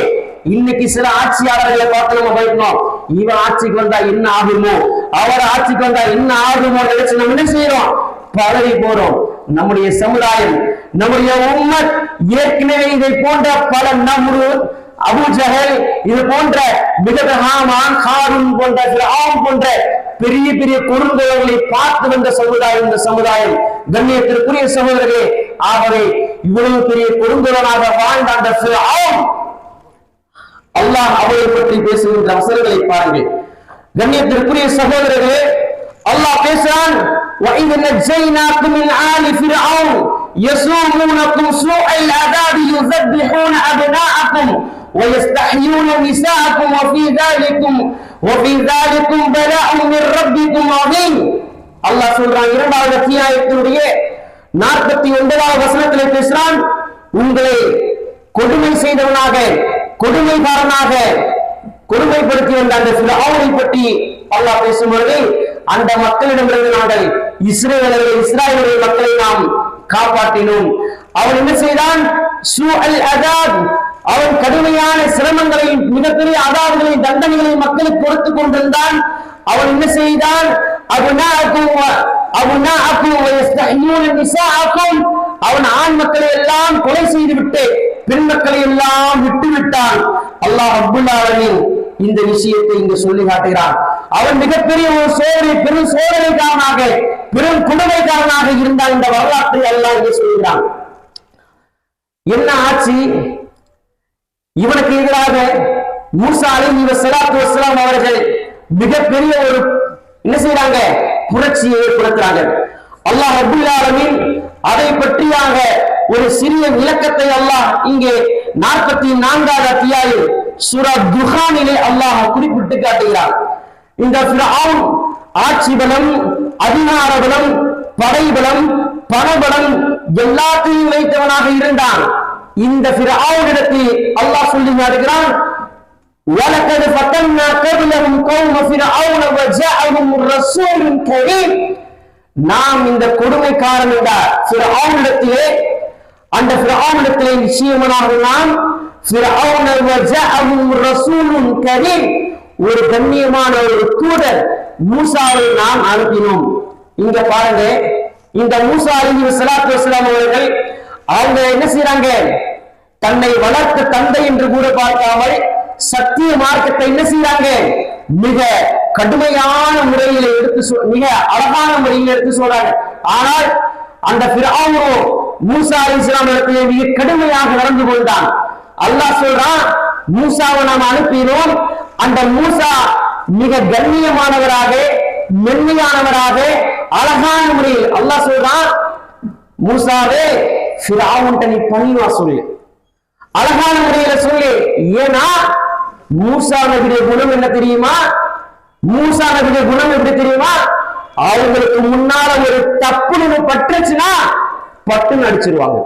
A: இன்னைக்கு சில ஆட்சியாளர்களை பார்த்து நம்ம பயப்படணும், இவன் ஆட்சிக்கு வந்தா என்ன ஆகுமோ, அவர் ஆட்சிக்கு வந்தா என்ன ஆகுமோ நினைச்சு நம்ம என்ன செய்யறோம்? பதவி போறோம். நம்முடைய சமுதாயம், நம்முடைய உம்மத் ஏற்கனவே இதை போன்ற பல நம்ரூத், அபூ ஜஹல், இது போன்ற ஹாமான், காரூன் போன்ற ஃபிரௌன் போன்ற பெரிய பெரிய கொடுங்கோலங்களை பார்த்து வந்த சமுதாயம் இந்த சமுதாயம். கண்ணியத்திற்குரிய சகோதரர்களே, ஆகவே இவ்வளவு பெரிய கொடுங்கோலனாக வாழ்ந்த அந்த ஃபிரௌன், அல்லாஹ் அவரை பற்றி பேசுகின்ற வசனங்களை பாருங்கள். கண்ணியத்திற்குரிய சகோதரர்களே, அல்லாஹ் பேசுறான், وَإِذْ نَجَّيْنَاكُمْ مِنْ آلِ فِرْعَوْنَ يَسُومُونَكُمْ سُوءَ الْعَذَابِ يُذَبِّحُونَ أَبْنَاءَكُمْ وَيَسْتَحْيُونَ نِسَاءَكُمْ وَفِي ذَلِكُمْ بَلَاءٌ مِنْ رَبِّكُمْ عَظِيمٌ. அல்லாஹ் சொல்றான், இரண்டாவது அத்தியாயத்தினுடைய 49வது வசனத்திலே பேசுறான், உங்களை கொடுமை செய்தவனாக, கொடுமைக்காரனாக கொடுமைப்படுத்தி வந்த அந்த ஃபிரௌனை பற்றி அல்லாஹ் பேசும்பொழுது, அந்த மக்களிடமிருந்து நாங்கள் இஸ்ரவேலுடைய மக்களை நாம் காப்பாற்றினோம். அவன் என்ன செய்தான்? சூஅல் அதாப், அவன் கடுமையான சிரமங்களை, மிகப்பெரிய அதாபுகளை, தண்டனைகளை மக்களுக்கு கொடுத்து கொண்டிருந்தான். அவன் என்ன செய்தான்? அவன் ஆண் மக்களை எல்லாம் கொலை செய்துவிட்டு பெண் மக்களை எல்லாம் விட்டுவிட்டான். அல்லாஹ் ரப்புல் ஆலமீன் இந்த விஷயத்தை இங்கு சொல்லி காட்டுகிறான். அவன் மிகப்பெரிய ஒரு சோதனை, பெரும் சோதனைக்காரனாக, பெரும் கொடுமைக்காரனாக இருந்தான். இந்த வரலாற்றை அல்லாஹ் இங்கே சொல்கிறான். என்ன ஆட்சி? இவனுக்கு எதிராக மூசா அலைஹி ஸலாத்து வஸ்ஸலாம் அவர்கள் மிகப்பெரிய ஒரு என்ன செய்யறாங்க? புரட்சியை ஏற்படுத்துறாங்க. அல்லாஹ் ரப்புல் ஆலமீன் அதை பற்றியாக ஒரு சிறிய விளக்கத்தை அல்லாஹ் இங்கே 44வது அத்தியாயம் சூரா துஹானிலே அல்லாஹ் குறிப்பிட்டு காட்டுகிறார். இந்த ஃபிரௌன் ஆட்சி பலம், அதிகார பலம், படை பலம், பணபலம் எல்லாத்தையும் வைத்தவனாக இருந்தான். இந்த ஃபிரௌனிடத்தில் அல்லாஹ் சொல்லி காட்டுகிறான், وَلَقَدْ فَتَنَّا قَبْلَهُمْ قَوْمَ فِرْعَوْنَ وَجَاءَهُمْ رَسُولٌ كَرِيمٌ. நாம் இந்த கொடுமைக்காரன் என்றார் ஃபிரௌனிடத்திலே, அந்த ஃபிரௌனிடத்திலே நிச்சயமாக நாம் ஒரு கண்ணியமான ஒரு தூதர் மூசாவை நாம் அனுப்பினோம். இங்க பாருங்க, இந்த மூசா அலைஹிஸ்ஸலாத்து வஸ்ஸலாம் அவர்கள் அவங்க என்ன செய்யறாங்க, தன்னை வளர்த்த தந்தை என்று கூட பார்க்காமல் சத்திய மார்க்கத்தை என்ன செய்யறாங்க, மிக கடுமையான முறையில் எடுத்து மிக அழகான முறையில் எடுத்து சொல்றாங்க. ஆனால் அந்த ஃபிரௌனோ மூசா அலைஹிஸ்ஸலாம் இடத்திலே மிக கடுமையாக நடந்து கொண்டான். அல்லாஹ் சொல்றான், மூசாவை நாம் அனுப்பினோம், அந்த மூசா மிக கண்ணியமானவராக மென்மையானவராக அழகான முறையில் அல்லாஹ் சொல்றான், மூசாவே ஃபிரௌன்ட்ட நீ பணிவா சொல்லு, அழகான முறையில சொல்லு. ஏன்னா மூசா நபியுடைய குணம் என்ன தெரியுமா, மூசா நபியுடைய குணம் எப்படி தெரியுமா, அவங்களுக்கு முன்னால ஒரு தப்புன்னு பட்டுச்சுன்னா பட்டுன்னு அடிச்சிருவாங்க.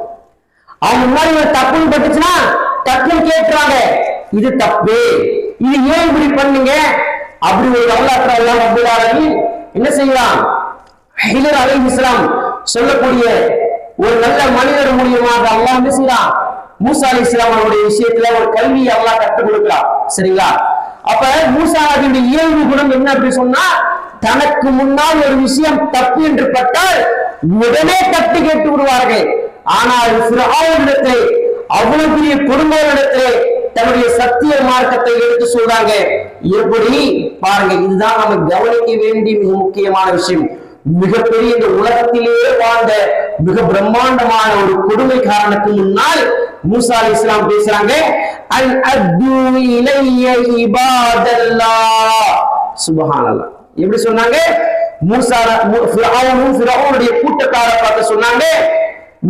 A: அவங்க முன்னாடி ஒரு தப்புன்னு பட்டுச்சுன்னா டக்குன்னு கேட்கிறாங்க, இது தப்பு, இது ஏன் இப்படி பண்ணீங்க அப்படி ஒரு அல்லாஹ் என்ன செய்யலாம், ஹிதர் அலைஹிஸ்ஸலாம் சொல்லக்கூடிய ஒரு நல்ல மனிதர் மூலியமாக அல்லாஹ் என்ன செய்யலாம், மூசா அலைஹிஸ்ஸலாம் அவருடைய விஷயத்துல ஒரு கல்வியை அல்லாஹ் கற்றுக் கொடுக்கலாம். சரிங்களா? அப்ப மூசா நபியுடைய இயல்பு குணம் என்ன அப்படி சொன்னா, தனக்கு முன்னால் ஒரு விஷயம் தப்பு என்று பட்டால் உடனே தட்டி கேட்டு விடுவார்கள். ஆனால் ஃபிரௌனிடத்திலே அவ்வளவு பெரிய கொடுங்கோலிடத்திலே தன்னுடைய சத்திய மார்க்கத்தை எடுத்து சொல்றாங்க. எப்படி பாருங்க, இதுதான் நம்ம கவனிக்க வேண்டிய மிக முக்கியமான விஷயம். மிகப்பெரிய இந்த உலகத்திலே வாழ்ந்த மிக பிரம்மாண்டமான ஒரு கொடுமை காரணத்துக்கு முன்னால் மூசா அலைஹிஸ்ஸலாம் பேசுறாங்க, அன் அத்து இலைய இபாதல்லாஹ். சுப்ஹானல்லாஹ். எப்படி சொன்னாங்க, மூசா ஃபிரௌனுடைய கூட்டத்தாரை பார்த்து சொன்னாங்க,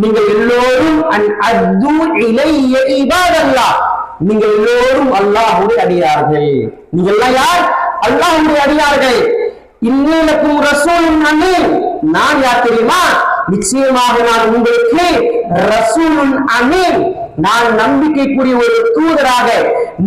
A: நீங்கள் எல்லோரும் அன் அத்து இலைய இபாதல்லாஹ், நீங்கள் எல்லோரும் அல்லாஹ்வுடைய அடியார்கள். நீங்க எல்லாம் யார், அல்லாஹ்வுடைய அடியார்கள். இன்னலக்கும் ரசூலுன் அமீன், நான் யார் தெரியுமா, நிச்சயமாக நான் உங்களுக்கு ரசூலுன் அமீன், நான் நம்பிக்கைக்குரிய ஒரு தூதராக,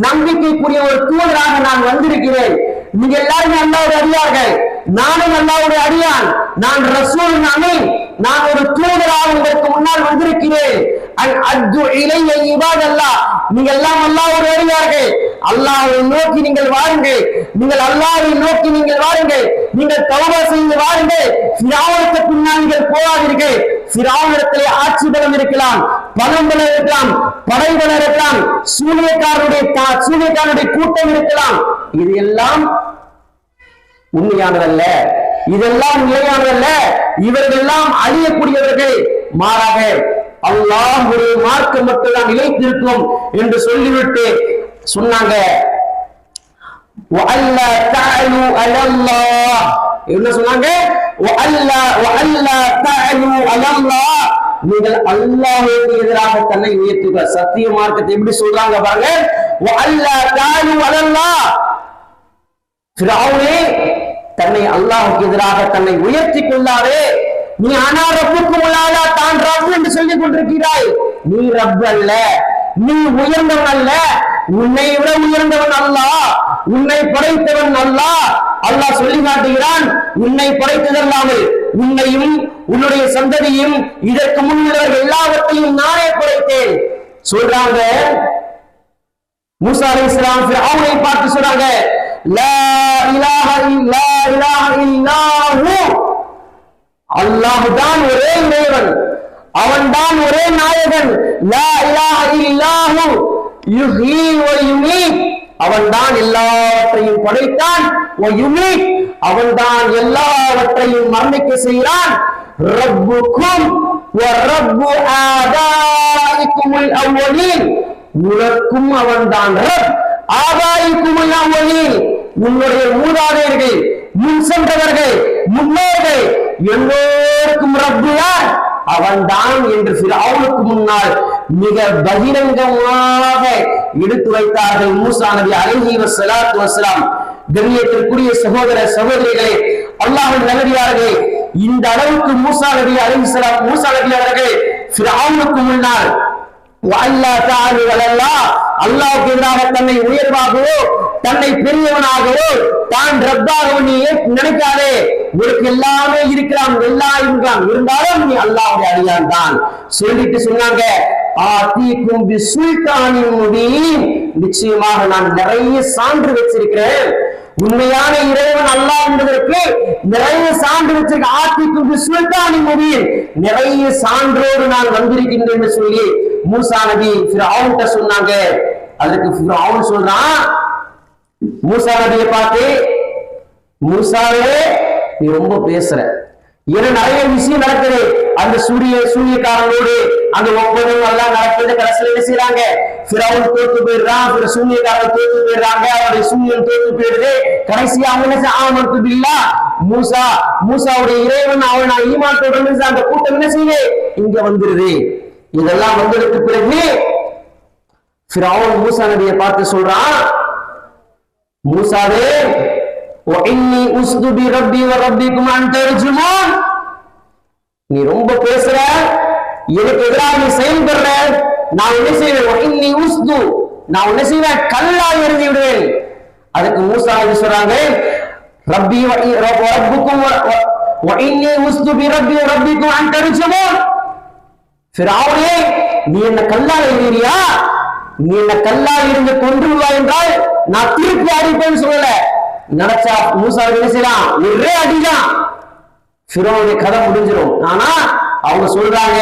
A: நம்பிக்கைக்குரிய ஒரு தூதராக நான் வந்திருக்கிறேன். நீங்க எல்லாருமே அல்லாஹ்வுடைய அடியார்கள், நானும் அல்லாஹ்வுடைய அடியான், நான் ரசூலுன் அமீன், நான் ஒரு தூதராக உங்களுக்கு முன்னால் வந்திருக்கிறேன். அன் அத்து இலைய இபாதல்லாஹ், நீங்கள் எல்லாம் அல்லாஹ்வுடைய அடியார்கள், அல்லாஹ்வை நோக்கி நீங்கள் வாருங்கள், நீங்கள் அல்லாஹ்வை நோக்கி நீங்கள் வாருங்கள், நீங்கள் தௌபா செய்து வாருங்கள். ஃபிரௌனுக்கு பின்னால் நீங்கள் போகாதீர்கள். ஃபிரௌனிடத்திலே ஆட்சி பலம் இருக்கலாம், பணம் பலம் இருக்கலாம், படை பலம் இருக்கலாம், சூனியக்காரனுடைய கூட்டம் இருக்கலாம். இது எல்லாம் உண்மையானதல்ல, இதெல்லாம் நிலையானதல்ல, இவர்கள் எல்லாம் அழியக்கூடியவர்கள். மாறாக அல்லாஹ் ஒரு மார்க்கம் மட்டும்தான் நிலைத்திருக்கும் என்று சொல்லிவிட்டு சொன்னாங்க, என்ன சொன்னாங்க, நீங்கள் அல்லாஹ்வுக்கு எதிராக தன்னை உயர்த்துக. சத்திய மார்க்கத்தை எப்படி சொல்றாங்க பாருங்க, ஃபிரௌனே தன்னை அல்லாஹ்வுக்கு எதிராக தன்னை உயர்த்தி கொள்ளாதே. நீ ஆனா ரப்புக்கும் அல்லாஹ் தான் ரப்பு என்று சொல்லிக் கொண்டிருக்கிறாய். நீ ரப்பு அல்ல, நீ உயர்ந்தவன் அல்ல, உன்னை விட உயர்ந்தவன் அல்லாஹ், உன்னை படைத்தவன் அல்லாஹ். அல்லாஹ் சொல்லி காட்டுகிறான், உன்னை படைத்ததல்லாமல் உன்னையும் உன்னுடைய சந்ததியும் இதற்கு முன்னுள்ளவர்கள் எல்லாவற்றையும் நானே படைத்தேன் சொல்றாங்க. மூசா அலைஹிஸ்ஸலாம் ஃபிரௌனை பார்த்து சொல்றாங்க, லா இலாஹ இல்லல்லாஹு, அல்லாஹ் தான் ஒரே இறைவன், அவன் தான் ஒரே நாயகன். லா இலாஹ இல்லாஹு யுஹ்யி வ யுமீத், அவன் தான் எல்லாவற்றையும் படைத்தான். வ யுமீத், அவன் தான் எல்லாவற்றையும் மரணிக்க செய்கிறான். ரப்புக்கும் வ ரப்பு ஆதாயிக்குமுல் அவ்வலீன், உனக்கும் அவன் தான் ரப், ஆதாயிக்குமுல் அவ்வலீன், உன்னுடைய மூதாதையர்கள், முன் சென்றவர்கள், முன்னோர்கள் எல்லோருக்கும் ரப்பு யார், அவன் தான் என்று ஃபிரௌனுக்கு முன்னால் மிக பகிரங்கமாக எடுத்து வைத்தார்கள் மூசா நபி அலைஹி வஸலாத்து வஸலாம். கண்ணியத்திற்குரிய சகோதர சகோதரிகளே, அல்லாஹ்வின் நல்லடியார்களே, இந்த அளவுக்கு மூசா நபி அவர்கள் ஃபிரௌனுக்கு முன்னால் அல்லாஹ்வுக்கு எதிராக தன்னை உயர்வாகவோ தன்னை பெரியவனாகவோ தான் ரப்பாகவோ நீ நினைக்காதே. உனக்கு எல்லாமே இருக்கிறான், எல்லாம் இருக்கான், இருந்தாலும் நீ அல்லாஹ்வுடைய அடியான் தான் சொல்லிட்டு சொன்னாங்க. ஆதீக்கும் பிசுல்தானின் முபீன், நிச்சயமாக நான் நிறைய சான்று வச்சிருக்கிறேன். உண்மையான இறைவன் அல்லாஹ் என்பதற்கு நிறைய சான்று வச்சிருக்க. ஆதீக்கும் பிசுல்தானின் முபீன், நிறைய சான்றோடு நான் வந்திருக்கின்றேன் என்று சொல்லி மூசா நபி ஃபிரௌன்ட்ட சொன்னாங்க. அதுக்கு ஃபிரௌன் சொல்றான் மூசா நபியை பார்த்து, மூசாவே நீ ரொம்ப பேசுற, ஏன்னா நிறைய விஷயம் நடக்குது. அந்த சூரியக்காரனோடு அந்த ஒப்பந்தம் எல்லாம் நடக்குது. கடைசியில் என்ன செய்யறாங்க, ஃபிரௌன் தோத்து போயிடுறான், சூரியக்காரன் தோத்து போயிடுறாங்க, அவருடைய சூரியன் தோத்து போயிடுது. கடைசியா அவங்க என்ன ஆமன்து பில்லாஹ், மூசாவுடைய இறைவன் அவன் நான் ஈமான் தொடர்ந்து அந்த கூட்டம் என்ன செய்யுது, இங்க வந்துருது. இதெல்லாம் வந்ததுக்கு பிறகு ஃபிரௌன் மூசா நபியை பார்த்து சொல்றான், மூசாவே وإني أسد بربي وربكم أن ترجمون, நீ ரொம்ப பேசுற, எனக்கு எதிராக நீ செயல்படுற, நான் என்ன செய்வேன், وإني أسد, நான் என்ன செய்வேன், கல்லால் எறிந்து விடுவேன். அதுக்கு மூசா சொல்றாங்க, ரப்பி ரப்புக்கும் وإني أسد بربي وربكم أن ترجمون, ஃபிரௌனே நீ என்ன கல்லால் எறிறியா, நீ என்ன கல்லால் இருந்து கொன்றுவாய் என்றால் நான் திருப்பி அடிப்பேன்னு சொல்லல. நினைச்சா மூசா என்ன செய்யலாம், ஒரே அடிதான் ஃபிரௌனுடைய கதை முடிஞ்சிடும். ஆனா அவங்க சொல்றாங்க,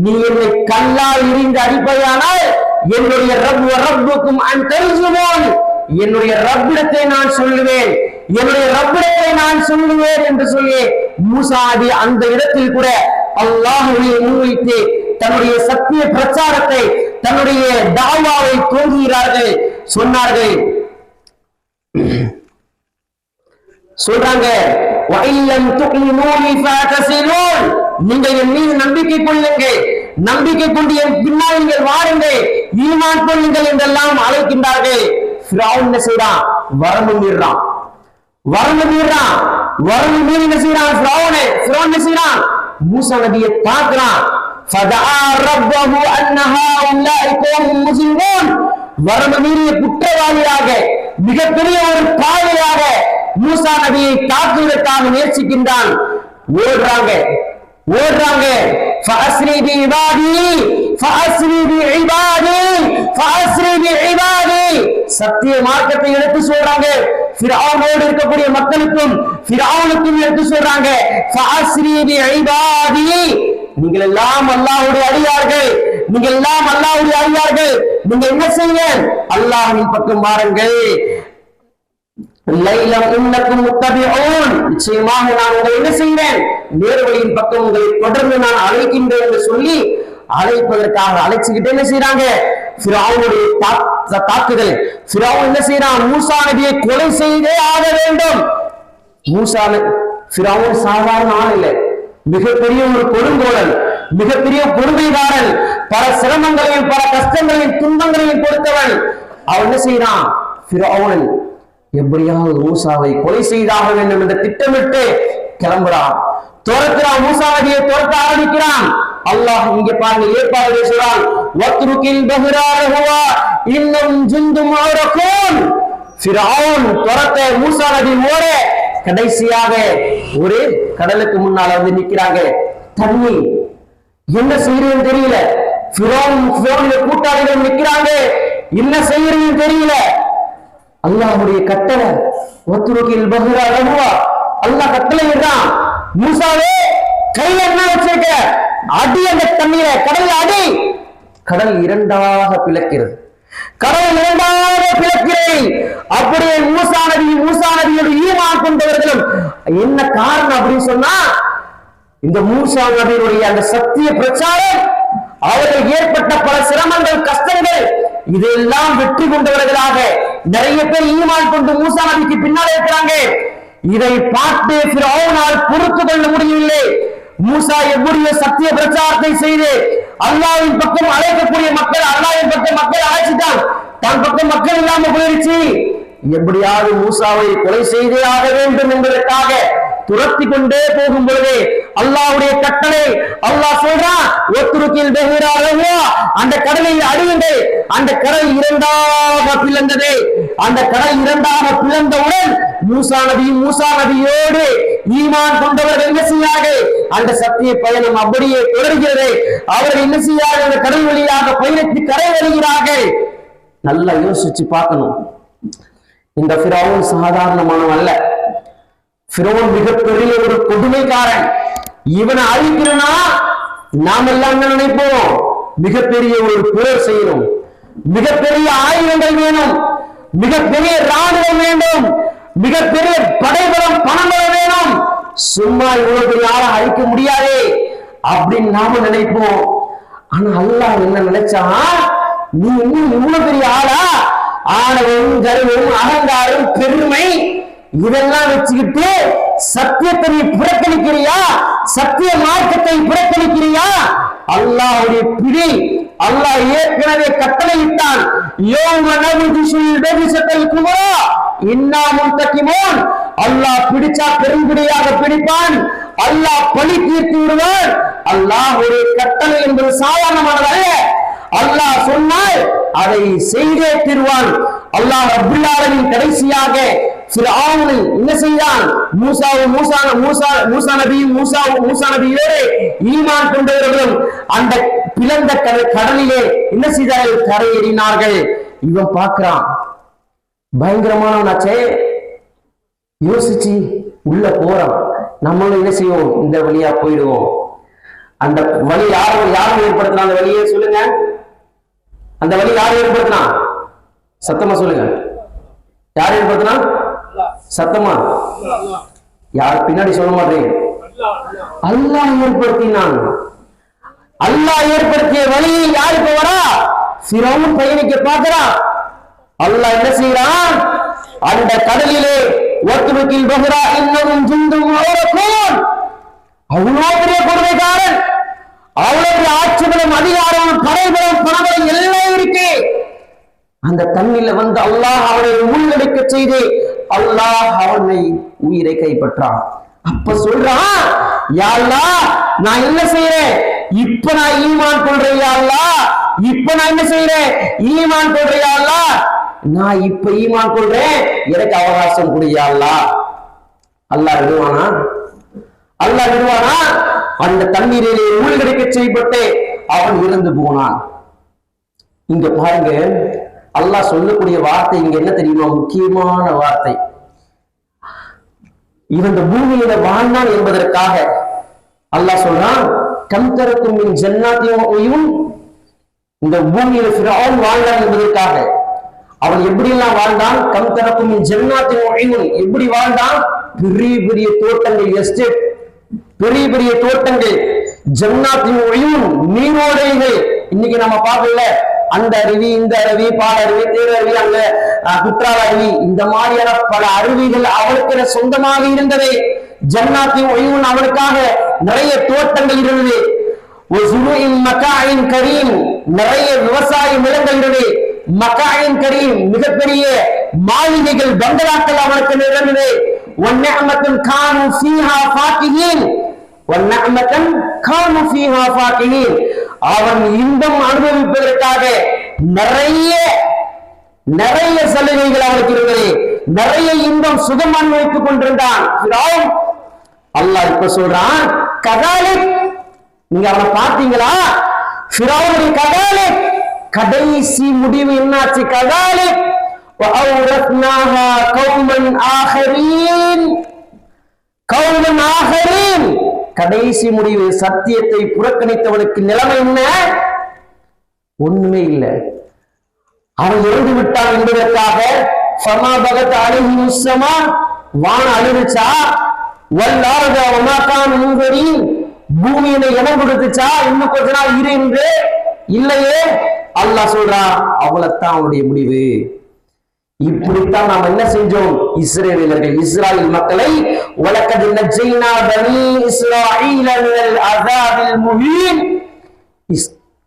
A: நீ என்னை கல்லால் எறிந்து அடிப்பையானால் என்னுடைய ரப்புக்கும் அன் தர்ஜுமூன், என்னுடைய ரப்பிடத்தை நான் சொல்லுவேன், என்னுடைய ரப்பிடத்தை நான் சொல்லுவேன் என்று சொல்லி மூசா நபி அந்த இடத்தில் கூட அல்லாஹ்வை முன்வைத்து தன்னுடைய சத்திய பிரச்சாரத்தை, தன்னுடைய தாவாவை தோன்றுகிறார்கள், சொன்னார்கள். சொல்றாங்க, நீங்கள் என் மீது நம்பிக்கை கொள்ளுங்கள், நம்பிக்கை கொண்டு என் பின்னால் நீங்கள் வாருங்கள், ஈமான் கொள்ளுங்கள் என்றெல்லாம் அழைக்கின்றார்கள். ஃபிரௌன் என்ன செய்றான், வரம்பு மீறான், வரம்பு மீறான், வரம்பு மீறி என்ன செய்றான், ஃபிரௌன் என்ன செய்றான், மூசா நபியை பார்க்கிறான். ஃபதஆ ரப்பஹு அன்ன ஹாஉலாஇ கௌமுன் முஸ்லிமூன், வரம்பு மீறிய குற்றவாளியாக, மிகப்பெரிய ஒரு பாவியாக மூசா நபியை தாக்குவதற்காக முயற்சிக்கின்றான். ஓடுறாங்க. ஃபஅஸ்ரி பிஇபாதி ஃபஅஸ்ரி பிஇபாதி ஃபஅஸ்ரி பிஇபாதி, சத்திய மார்க்கத்தை எடுத்து சொல்றாங்க. ஃபிரௌனோடு இருக்கக்கூடிய மக்களுக்கும் ஃபிரௌனுக்கும் எடுத்து சொல்றாங்க, ஃபஅஸ்ரி பிஇபாதி, நீங்கள் எல்லாம் அல்லாஹ்வுடைய அடியார்கள், நீங்கள் எல்லாம் அல்லாஹ்வுடைய அடியார்கள், நீங்க என்ன செய்யுங்க, அல்லாஹ்வின் பக்கம் வாருங்கள். நிச்சயமாக நான் உங்களை என்ன செய்வேன், நேர்வழியின் பக்கம் உங்களை தொடர்ந்து நான் அழைக்கின்றேன் என்று சொல்லி அழைப்பதற்காக அழைச்சுக்கிட்டு என்ன செய்யறாங்க, ஃபிரௌனுடைய தாக்குதல். ஃபிரௌன் என்ன செய்யறான், மூசா நபியை கொலை செய்தே ஆக வேண்டும். ஃபிரௌன் சாதாரண ஆள் இல்லை, மிகப்பெரிய ஒரு கொடுங்கோலன், மிகப்பெரிய கொடுமைக்காரன், பல சிரமங்களையும் பல கஷ்டங்களையும் துன்பங்களையும் கொடுத்தவன். அவன் என்ன செய்யறான், ஃபிரௌன் எப்படியாவது மூசாவை கொலை செய்தாக வேண்டும் என்று திட்டமிட்டு கிளம்புறான், துரத்துறான், மூசா நபியை துரத்த ஆரம்பிக்கிறான். அல்லாஹ் இங்க பாருங்க ஏற்பாடு சொல்றான், வத்ருகில் பஹ்ராஹுவா இன்னும் ஜுந்தும் முஅரகூன், ஃபிரௌன் துரத்த மூசா நபி ஓட கடைசியாக ஒரு கடலுக்கு முன்னால வந்து நிக்கிறாங்க. தண்ணி என்ன செய்யறதுன்னு தெரியல, ஃபிரௌனுடைய கூட்டாளிகள் நிக்கிறாங்க, என்ன செய்யறதுன்னு தெரியல. அல்லாஹ்வுடைய கட்டளை, வத்ருகில் பஹ்ராஹுவா, அல்லாஹ் கட்டளை இடுறான், மூசாவே கையில என்ன வச்சிருக்க, அடி அந்த தண்ணீரை, கடல் அடி. கடல் இரண்டாக பிளக்கிறது, கடல் இரண்டாக பிளக்கிறது. அப்படியே மூசா நபியோடு ஈமான் கொண்டவர்களும் என்ன காரணம் அப்படின்னு சொன்னா, இந்த மூசா நபியுடைய அந்த சத்திய பிரச்சாரம், அவர்கள் ஏற்பட்ட பல சிரமங்கள் கஷ்டங்கள், இதெல்லாம் வெற்றி கொண்டவர்களாக நிறைய பேர் ஈமான் கொண்டு மூசா நபிக்கு பின்னால் இருக்கிறாங்க. இதை பார்த்து ஃபிரௌனால் பொறுத்து கொள்ள முடியவில்லை. மூசா எவ்வளவு சத்திய பிரச்சாரத்தை செய்து அல்லாஹ்வின் பக்கம் அழைக்கக்கூடிய மக்கள், அல்லாஹ்வின் பக்கம் மக்கள் அழைச்சிட்டான், தன் பக்கம் மக்கள் இல்லாம போயிடுச்சு. எப்படியாவது மூசாவை கொலை செய்தே ஆக வேண்டும் என்பதற்காக துரத்தி கொண்டே போகும் பொழுது அல்லாஹ்வுடைய கட்டளை, அல்லாஹ் சொல்றான், ஒத்துருக்கில் பெஹிராரஹா, அந்த கடலை அடியுங்கள். அந்த கடல் இரண்டாக பிளந்தது. அந்த கடல் இரண்டாக பிளந்தவுடன் மூசா நபியோடு ஈமான் கொண்டவர்கள் என்ன செய்யார்கள்? அந்த சத்திய பயணம் அப்படியே தொடர்கிறது. அவர்கள் என்ன செய்யார்கள்? அந்த கடல் வழியாக பயணித்து கரை வருகிறார்கள். நல்லா யோசிச்சு பார்க்கணும். இந்த ஃபிரௌன் சாதாரணமானவன் அல்ல. ஃபிரௌன் மிகப்பெரிய ஒரு கொடுமைக்காரன். இவனை அழிக்கணும்னா நாம் எல்லாம் என்ன நினைப்போம்? மிகப்பெரிய ஒரு போர் செய்யணும், மிகப்பெரிய ஆயுதங்கள் வேணும், மிகப்பெரிய ராணுவம் வேண்டும், மிகப்பெரிய படைபலம் பணபலம் வேணும். சும்மா இவ்வளவு பெரிய ஆளை அழிக்க முடியாதே அப்படின்னு நாம நினைப்போம். ஆனா அல்லாஹ் என்ன நினைச்சா, நீ இன்னும் இவ்வளவு பெரிய ஆளா? ஆணவம், கர்வம், அகங்காரம், பெருமை இதெல்லாம் வச்சுக்கிட்டு சத்தியத்தை நீ புறக்கணிக்கிறியா? சத்திய மார்க்கத்தை புறக்கணிக்கிறியா? அல்லாஹ்வுடைய பிடி அல்லாஹ் ஏற்கனவே கட்டளையிட்டான். அல்லாஹ் பிடிச்சா பெரும்பிடியாக பிடிப்பான். அல்லாஹ் பழி தீர்த்து விடுவான். அல்லாஹ்வுடைய கட்டளை என்பது சாதாரணமானதல்ல. அல்லாஹ் சொன்னால் அதை செய்தே தீர்வான். அல்லாஹ் ரப்பல் ஆலமீன் கடைசியாக ஃபிரௌனை என்ன செய்தான்? மூசா நபியோடு ஈமான் கொண்டவர்களும் அந்த பிளந்த கடலிலே என்ன செய்தார்கள்? கரையேறினார்கள். இவன் பார்க்கிறான், பயங்கரமானவனாச்சே. யோசிச்சு உள்ள போறான். நம்மளும் என்ன செய்வோம்? இந்த வழியா போயிடுவோம். அந்த வழி யாரும் ஏற்படுத்தினா? அந்த வழியே சொல்லுங்க. அந்த வழி யார் ஏற்படுத்தினா? சத்தமா சொல்லுங்க. யார் ஏற்படுத்தினா? சத்தமா. யார் பின்னாடி சொல்ல மாட்டேன். அல்லாஹ் ஏற்படுத்தினான். அல்லாஹ் ஏற்படுத்திய வழியை யார் இப்ப வரா? ஃபிரௌன் பயணிக்க பார்க்கிறான். அல்லாஹ் என்ன செய்யறான்? அந்த கடலிலே ஒத்துருக்கில் பஹ்ரா இன்னும் ஜுந்தும் அவரக்கும், அவ்வளவு பெரிய கொடுமைக்காரன், அவ்வளவு ஆட்சிபலம், அதிகாரம், படைபலம், பணபலம் எல்லாம் இருக்கு. அந்த தண்ணில வந்து அல்லாஹ் அவனை உள்ளடக்க செய்து அல்லாஹ் அவனை உயிரை கைப்பற்றான். அப்ப சொல்றான், யா அல்லாஹ், நான் என்ன செய்யறேன்? இப்ப நான் ஈமான் கொள்றேன் யா அல்லாஹ். இப்ப நான் என்ன செய்யறேன்? ஈமான் கொள்றேன் யா அல்லாஹ். நான் இப்ப ஈமான் கொள்றேன், எனக்கு அவகாசம் கொடு யா அல்லாஹ். அல்லாஹ் விடுவானா? அல்லாஹ் விடுவானா? அந்த தண்ணீரிலே மூழ்கடிக்க செய்யப்பட்டு அவன் இறந்து போனான். இங்க பாருங்க, அல்லாஹ் சொல்லக்கூடிய வார்த்தை இங்க என்ன தெரியுமா? முக்கியமான வார்த்தை. இவன் இந்த பூமியில வாழ்ந்தான் என்பதற்காக அல்லாஹ் சொல்றான், கம் தரக்கும் மின் ஜன்னாத்தின் ஒய்யும். இந்த பூமியில ஃபிரௌன் வாழ்ந்தான் என்பதற்காக. அவன் எப்படி எல்லாம் வாழ்ந்தான்? கம் தரக்கும் மின் ஜன்னாத்தின் ஒய்யும். எப்படி வாழ்ந்தான்? பெரிய பெரிய தோட்டங்கள், எஸ்டேட், பெரிய பெரிய தோட்டங்கள், ஜன்னாத்தின் ஒய்யும், நீரோடைகள். இன்னைக்கு நம்ம பார்க்கல, அந்த அருவி, இந்த அருவி, பாலருவி, தேரருவி, அங்க குற்றால அருவி, இந்த மாதிரியான பல அருவிகள் அவளுக்கு சொந்தமாக இருந்தது. ஜன்னாத்தின் ஒய்வும், அவளுக்காக நிறைய தோட்டங்கள் இருந்தது. கரீம், நிறைய விவசாய நிலங்கள் இருந்தது. மக்காயின் கரீம், மிகப்பெரிய மாளிகைகள், பங்களாக்கள் அவளுக்கு இருந்தது. அவன் இன்பம் அனுபவிப்பதற்காக நிறைய சலுகைகள் அவனுக்கு இருந்தது. நிறைய இன்பம் சுகம் அனுபவித்துக் கொண்டிருந்தான். அல்லாஹ் இப்ப சொல்றான், கதாலிக். நீங்க அவனை பார்த்தீங்களா? ஃபிரௌனுடைய கதாலிக் கடைசி முடிவு என்னாச்சு? கதாலிக் வஅவ்ரத்னாஹா கௌமன் ஆகரீன். கௌமன் ஆகரீன், கடைசி முடிவு. சத்தியத்தை புறக்கணித்தவனுக்கு நிலைமை என்ன? ஒண்ணுமே இல்லை. அவன் இறந்து விட்டான் என்பதற்காக சமாபகத் அழகி முஸ்ஸமா, வான அழுதுச்சா? வல்லாரத வமாகான் முன்கரி, பூமியில இடம் கொடுத்துச்சா? இன்னும் கொஞ்ச நாள் இரு என்று இல்லையே. அல்லாஹ் சொல்றான், அவ்வளவுதான் அவனுடைய முடிவு. இப்படித்தான் நாம் என்ன செஞ்சோம்? இஸ்ரவேலர்கள், இஸ்ராயேல் மக்களை வலக்கத் நஜ்ஜைனா பனி இஸ்ராயீல மினல் அஸாபில் முஹீன்.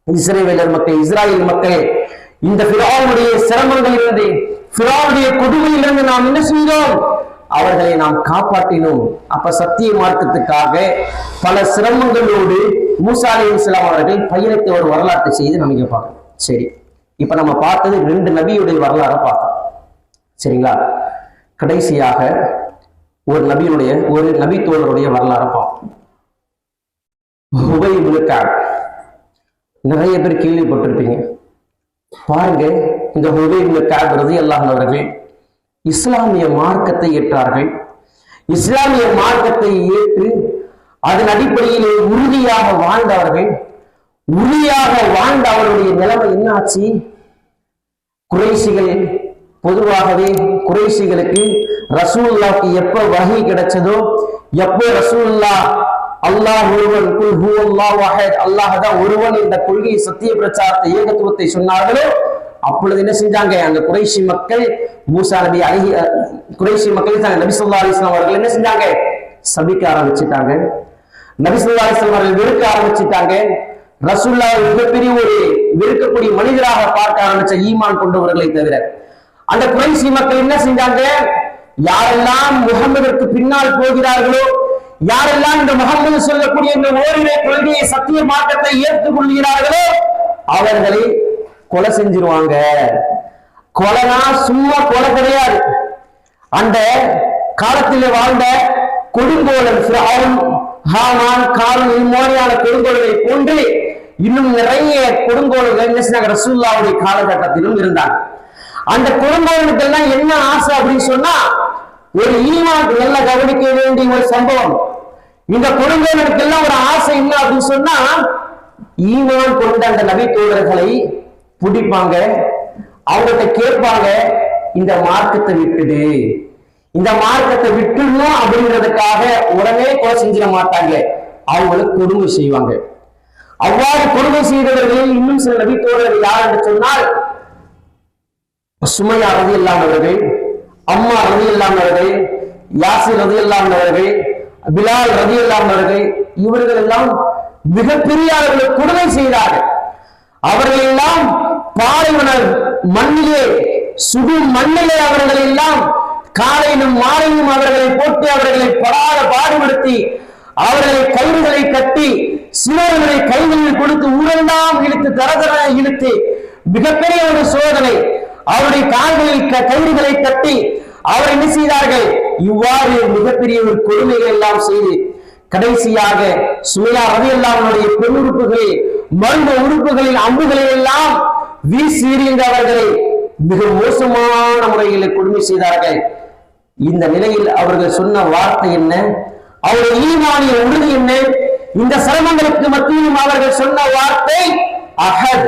A: இஸ்ரவேலர் மக்கள், இஸ்ராயேல் மக்கள் இந்த ஃபிரௌனுடைய சிரமங்களிலிருந்து, ஃபிரௌனுடைய கொடுமையிலிருந்து நாம் என்ன செஞ்சோம்? அவர்களை நாம் காப்பாற்றினோம். அப்ப சத்திய மார்க்கத்துக்காக பல சிரமங்களோடு மூசா அலைஹிஸ்ஸலாம் அவர்கள் பயணித்த ஒரு வரலாற்றை செய்து நம்ம இங்க பார்க்கணும். சரி, இப்ப நம்ம பார்த்தது 2 நபியுடைய வரலாறை பார்த்தோம். சரிங்களா? கடைசியாக ஒரு நபி தோழருடைய வரலாறை பார்ப்போம். உபை இப்னு கஅப். நிறைய பேர் கேள்விப்பட்டிருப்பீங்க. பாருங்க, இந்த உபை இப்னு கஅப் ரலியல்லாஹு அவர்கள் இஸ்லாமிய மார்க்கத்தை ஏற்றார்கள். இஸ்லாமிய மார்க்கத்தை ஏற்று அதன் அடிப்படையிலே உறுதியாக வாழ்ந்தவர்கள். உறுதியாக வாழ்ந்த அவருடைய நிலைமை என்ன ஆச்சு? குறைஷிகள் பொதுவாகவே குறைஷிகளுக்கு ரசூலுல்லாஹ்க்கு எப்ப வஹி கிடைச்சதோ, எப்போ ரசூலுல்லாஹ் அல்லாஹ் ஒருவன், குல் ஹுவல்லாஹு அஹத், அல்லாஹ் தான் ஒருவன் என்ற கொள்கை சத்திய பிரச்சாரத்தை ஏகத்துவத்தை சொன்னார்களோ, அப்பொழுது என்ன செஞ்சாங்க? அந்த குறைஷி மக்கள் மூசா நபி குறைஷி மக்கள் நபி ஸல்லல்லாஹு அலைஹி வஸல்லம் அவர்கள் என்ன செஞ்சாங்க? சபிக்க ஆரம்பிச்சுட்டாங்க. நபி ஸல்லல்லாஹு அலைஹி வஸல்லம் அவர்கள் வெறுக்க ஆரம்பிச்சுட்டாங்க. ரசூலுல்லாஹ் மிகப்பெரிய ஒரு வெறுக்கக்கூடிய மனிதராக பார்க்க ஆரம்பிச்ச ஈமான் கொண்டவர்களை தவிர அந்த குறைஷி மக்கள் என்ன செஞ்சாங்க? யாரெல்லாம் முகமதுக்கு பின்னால் போகிறார்களோ, யாரெல்லாம் இந்த முகமது சொல்லக்கூடிய இந்த ஓரிரை கொள்கையை சத்திய மார்க்கத்தை ஏற்றுக் கொள்கிறார்களோ அவர்களை கொலை செஞ்சிருவாங்க. கொலைனா சும்மா கொலை கிடையாது. அந்த காலத்தில் வாழ்ந்த கொடுங்கோலன் ஃபிரௌன், ஹாமான், காரூன் மாதிரியான கொடுங்கோலனை போன்று இன்னும் நிறைய கொடுங்கோலர்கள் என்ன செஞ்சாங்க? ரசூலுல்லாஹ்வுடைய காலகட்டத்திலும் இருந்தாங்க. அந்த கொடுங்கோலனுக்கெல்லாம் என்ன ஆசை அப்படின்னு சொன்னா, ஒரு ஈமான் நல்ல கவனிக்க வேண்டிய ஒரு சம்பவம். இந்த கொடுங்கோலனுக்கெல்லாம் ஒரு ஆசை என்ன அப்படின்னு சொன்னா, ஈமான் கொண்ட அந்த நபி தோழர்களை பிடிப்பாங்க, அவங்ககிட்ட கேட்பாங்க, இந்த மார்க்கத்தை விட்டுடு, இந்த மார்க்கத்தை விட்டுடணும் அப்படின்றதுக்காக உடனே கொலை செஞ்சிட மாட்டாங்க, அவங்களுக்கு கொடுமை செய்வாங்க. அவ்வாறு கொடுமை செய்தவர்களில் இன்னும் சில நபி தோழர்கள் யார் என்று சொன்னால், சுமையா ரலியல்லாஹு அவர்கள், அம்மா ரலியல்லாஹு அவர்கள், யாசிர் ரலியல்லாஹு அவர்கள், பிலால் ரலியல்லாஹு அவர்கள், இவர்கள் எல்லாம் மிகப்பெரிய அளவில் கொடுமை செய்தார்கள். அவர்கள் எல்லாம் பாலைவன மண்ணிலே சுடு மண்ணிலே அவர்கள் எல்லாம் காலையிலும் மாலையும் அவர்களை போட்டு அவர்களை படாத பாடுபடுத்தி அவர்களை கயிறுகளை கட்டி சிலர்களை கைகளில் கொடுத்து ஊரெல்லாம் இழுத்து தரதர இழுத்து மிகப்பெரிய ஒரு சோதனை. அவருடைய கால்களில் கயிறுகளை கட்டி அவர் என்ன செய்தார்கள்? இவ்வாறு மிகப்பெரிய ஒரு கொடுமைகள் எல்லாம் செய்து கடைசியாக சுமையா ரலியல்லாஹு அன்ஹுடைய பெண் உறுப்புகளில் மர்ம உறுப்புகளில் அம்புகளை எல்லாம் வீசி எறிந்தவர்களை மிக மோசமான முறையில் கொடுமை செய்தார்கள். இந்த நிலையில் அவர்கள் சொன்ன வார்த்தை என்ன? அவருடைய ஈமானிய உறுதி என்ன? இந்த சிரமங்களுக்கு மத்தியிலும் அவர்கள் சொன்ன வார்த்தை அஹத்,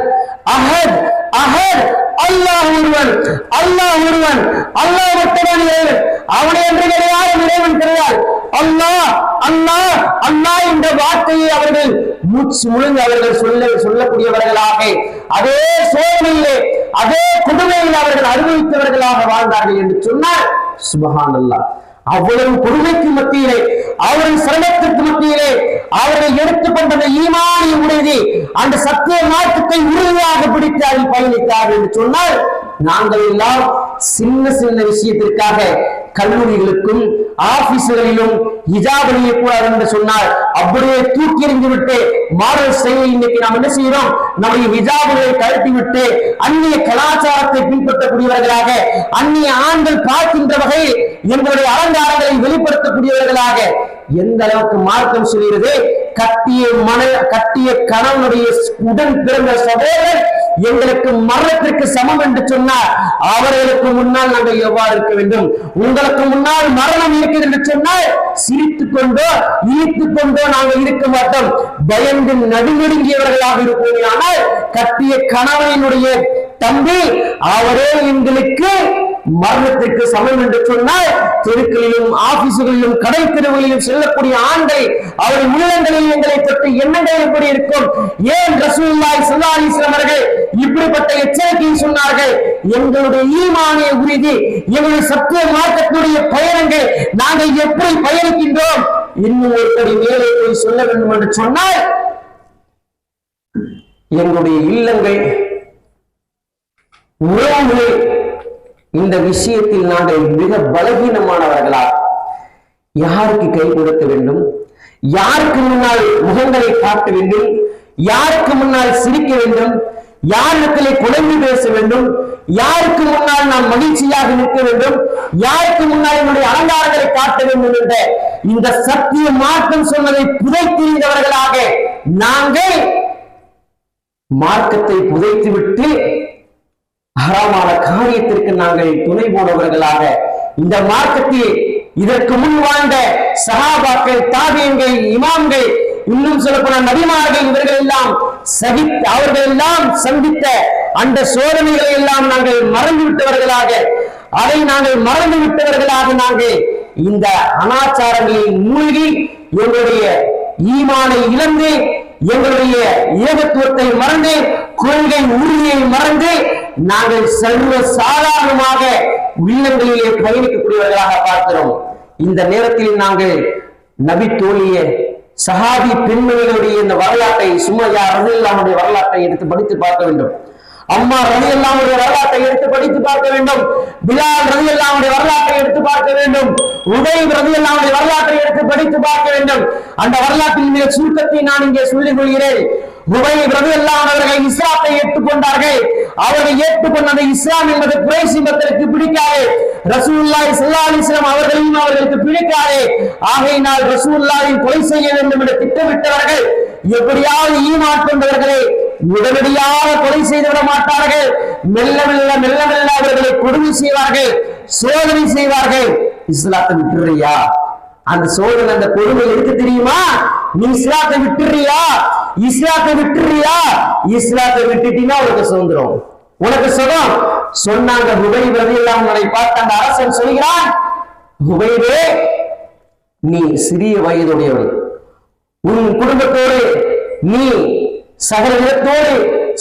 A: அஹத், அஹத், அல்லாஹ் ஒருவன், அல்லாஹ் ஒருவன், அல்லாஹ் மட்டும்தான் இறைவன், அவனை என்று கிடையாது இறைவன் கிடையாது, அல்லாஹ், அல்லாஹ், அல்லாஹ் என்ற வார்த்தையை அவர்கள் மூச்சு முழுங்க அவர்கள் சொல்லக்கூடியவர்களாக அதே சோதனையிலே அதே கொடுமையில் அவர்கள் அனுபவித்தவர்களாக வாழ்ந்தார்கள் என்று சொன்னால் சுப்ஹானல்லாஹ். அவ்வளவு கொடுமைக்கு மத்தியிலே அவரின் சிரமத்திற்கு மத்தியிலே அவர்கள் எடுத்துக்கொண்ட ஈமானிய உறுதி அந்த சத்திய மார்க்கத்தை உறுதியாக பிடித்து அதில் பயணித்தார்கள் என்று சொன்னால், நாங்கள் எல்லாம் சின்ன சின்ன விஷயத்திற்காக கல்லூரிகளுக்கும் ஆபீஸ்களிலும் ஹிஜாப் அணியக்கூடாது என்று சொன்னால் அப்படியே தூக்கி எறிந்து விட்டு மாடல் செய்ய இன்னைக்கு நாம் என்ன செய்கிறோம்? நம்முடைய ஹிஜாபுகளை கழட்டி விட்டு அந்நிய கலாச்சாரத்தை பின்பற்றக்கூடியவர்களாக, அந்நிய ஆண்கள் பார்க்கின்ற வகையில் எங்களுடைய அலங்காரங்களை வெளிப்படுத்தக்கூடியவர்களாக எந்த அளவுக்கு மார்க்கம் சொல்கிறது? கட்டிய கணவனுடைய உடன் பிறந்த சகோதரர் எங்களுக்கு மரணத்திற்கு சமம் என்று சொன்னார். அவர்களுக்கு முன்னால் நாங்கள் எவ்வாறு இருக்க வேண்டும்? உங்களுக்கு முன்னால் மரணம் இருக்கிறது என்று சொன்னால் சிரித்துக் கொண்டோ இனித்துக் கொண்டோ நாங்கள் இருக்க மாட்டோம், பயந்து நடுநடுங்கியவர்களாக இருப்போம். ஆனால் கட்டிய கணவனுடைய தம்பி அவரே எங்களுக்கு மரணத்திற்கு சமம் என்று சொன்னால், தெருக்களிலும் ஆபீசுகளிலும் கடை தெருவுகளிலும் செல்லக்கூடிய ஆண்கள் அவருடைய உள்ளங்களில் எங்களை பற்றி எண்ணங்கள் எப்படி இருக்கும்? ஏன் ரசூலுல்லாஹி ஸல்லல்லாஹு அலைஹி வஸல்லம் அவர்கள் இப்படிப்பட்ட எச்சரிக்கையை சொன்னார்கள்? எங்களுடைய ஈமானிய உறுதி, எங்களுடைய சத்திய மார்க்கத்துடைய பயணங்கள் நாங்கள் எப்படி பயணிக்கின்றோம்? இன்னும் ஒருபடி மேலே போய் சொல்ல வேண்டும் என்று சொன்னால், எங்களுடைய இல்லங்கள், உறவுகள், இந்த விஷயத்தில் நாங்கள் மிக பலகீனமானவர்களா? யாருக்கு கை கொடுக்க வேண்டும், யாருக்கு முன்னால் முகங்களை காட்ட வேண்டும், யாருக்கு முன்னால் சிரிக்க வேண்டும், யாரிடத்திலே குழம்பு பேச வேண்டும், யாருக்கு முன்னால் நாம் மகிழ்ச்சியாக நிற்க வேண்டும், யாருக்கு முன்னால் என்னுடைய அலங்காரங்களை காட்ட வேண்டும் என்ற இந்த சத்திய மார்க்கம் சொன்னதை புதைத்தெறிந்தவர்களாக நாங்கள் மார்க்கத்தை புதைத்துவிட்டு ஹராமான காரியத்திற்கு நாங்கள் துணை போனவர்களாக இந்த மார்க்கத்தில் இதற்கு முன் வாழ்ந்த சஹாபாக்கள், தாபியங்கள், இமாம்கள், இன்னும் சொல்லப்போன நபிமார்கள் இவர்கள் எல்லாம் அவர்கள் எல்லாம் சந்தித்த அந்த சோதனைகளை எல்லாம் நாங்கள் மறந்துவிட்டவர்களாக, அதை நாங்கள் மறந்துவிட்டவர்களாக நாங்கள் இந்த அனாச்சாரங்களில் மூழ்கி எங்களுடைய ஈமானை இழந்து, எங்களுடைய ஏகத்துவத்தை மறந்து, கொள்கை உறுதியை மறந்து நாங்கள் சர்வ சாதாரணமாக உள்ளங்களிலே பயணிக்கக்கூடியவர்களாக பார்க்கிறோம். இந்த நேரத்தில் நாங்கள் நபி தோழிய சஹாபி பெண்மணிகளுடைய இந்த வரலாற்றை, சுமையா ரலியல்லாஹுடைய வரலாற்றை எடுத்து படித்து பார்க்க வேண்டும். அம்மா ரலியல்லாஹுடைய வரலாற்றை எடுத்து படித்து பார்க்க வேண்டும். பிலால் ரலியல்லாஹுடைய வரலாற்றை எடுத்து பார்க்க வேண்டும். உதைப் ரலியல்லாஹுடைய வரலாற்றை எடுத்து படித்து பார்க்க வேண்டும். அந்த வரலாற்றின் மிக சுருக்கத்தை நான் இங்கே சொல்லிக் கொள்கிறேன். உதைப் ரலியல்லாஹு அவர்கள் இஸ்லாத்தை ஏற்றுக்கொண்டார்கள். அவர்கள் ஏற்றுக்கொண்ட இஸ்லாம் என்பது குறைஷி மக்களுக்கு பிடிக்காது. ரசூலுல்லாஹி ஸல்லல்லாஹு அலைஹி வஸல்லம் அவர்களையும் அவர்களுக்கு பிடிக்காது. ஆகையினால் ரசூலுல்லாஹை கொலை செய்ய வேண்டும் என்று திட்டமிட்டவர்கள் எப்படியாவது ஈமான் கொண்டவர்களை உடனடியாக கொலை செய்து விட மாட்டார்கள். மெல்ல மெல்ல மெல்ல மெல்ல அவர்களை கொடுமை செய்வார்கள், சோதனை செய்வார்கள். இஸ்லாத்தை விட்டுறியா? அந்த சோதனை, அந்த கொடுமை எதுக்கு தெரியுமா? நீ இஸ்லாத்தை விட்டுறியா? இஸ்லாத்தை விட்டுறியா? இஸ்லாத்தை விட்டுட்டீங்கன்னா உனக்கு சுதந்திரம், உனக்கு சுகம் சொன்னாங்க. ஹுபைப் ரலியல்லாஹு அன்ஹு பார்த்து அந்த அரசன் சொல்கிறான், ஹுபைபே, நீ சிறிய வயதுடையவன், உன் குடும்பத்தோடு நீ சகல விதத்தோடு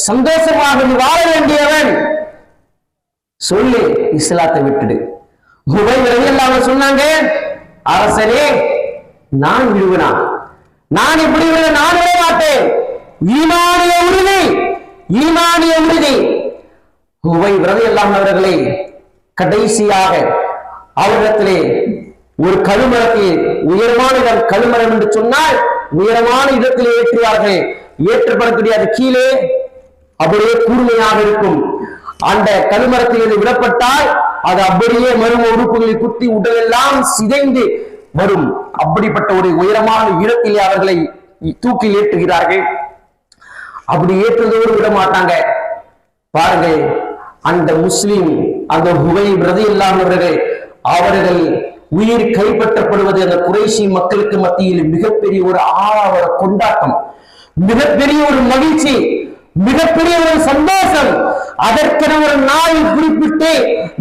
A: சந்தோஷமாக நீ வாழ வேண்டியவன், சொல்லு இஸ்லாத்தை விட்டுடு. ஹுபைப் ரலியல்லாஹு அன்ஹு சொன்னாங்க, அரசனே, நான் விடுவனா? நான் இப்படி விட நான் விட மாட்டேன். ஈமானிய உறுதி, ஈமானிய உறுதி. ஹுபைப் ரலியல்லாஹு அன்ஹு அவர்களை கடைசியாக அவரிடத்திலே ஒரு கழுமரத்தில், உயரமான கழுமரம் என்று சொன்னால் உயரமான இடத்திலே ஏற்றுவார்கள். ஏற்றப்படக்கூடிய அது கீழே அப்படியே கூர்மையாக இருக்கும். அந்த கழுமரத்தில் விடப்பட்டால் அது அப்படியே மர்ம உறுப்புகளில் குத்தி உடல் எல்லாம் சிதைந்து வரும். அப்படிப்பட்ட ஒரு உயரமான இடத்திலே அவர்களை தூக்கி ஏற்றுகிறார்கள். அப்படி ஏற்றுவதோடு விட மாட்டாங்க. பாருங்கள், அந்த முஸ்லிம், அந்த ஹுபைப் ரலியல்லாஹு அவர்கள், அவர்கள் உயிர் கைப்பற்றப்படுவது அந்த குறைஷி மக்களுக்கு மத்தியில் மிகப்பெரிய ஒரு ஆழவர கொண்டாட்டம், மிகப்பெரிய ஒரு மகிழ்ச்சி, மிகப்பெரிய ஒரு சந்தோஷம். அதற்கென ஒரு நாள் குறிப்பிட்டு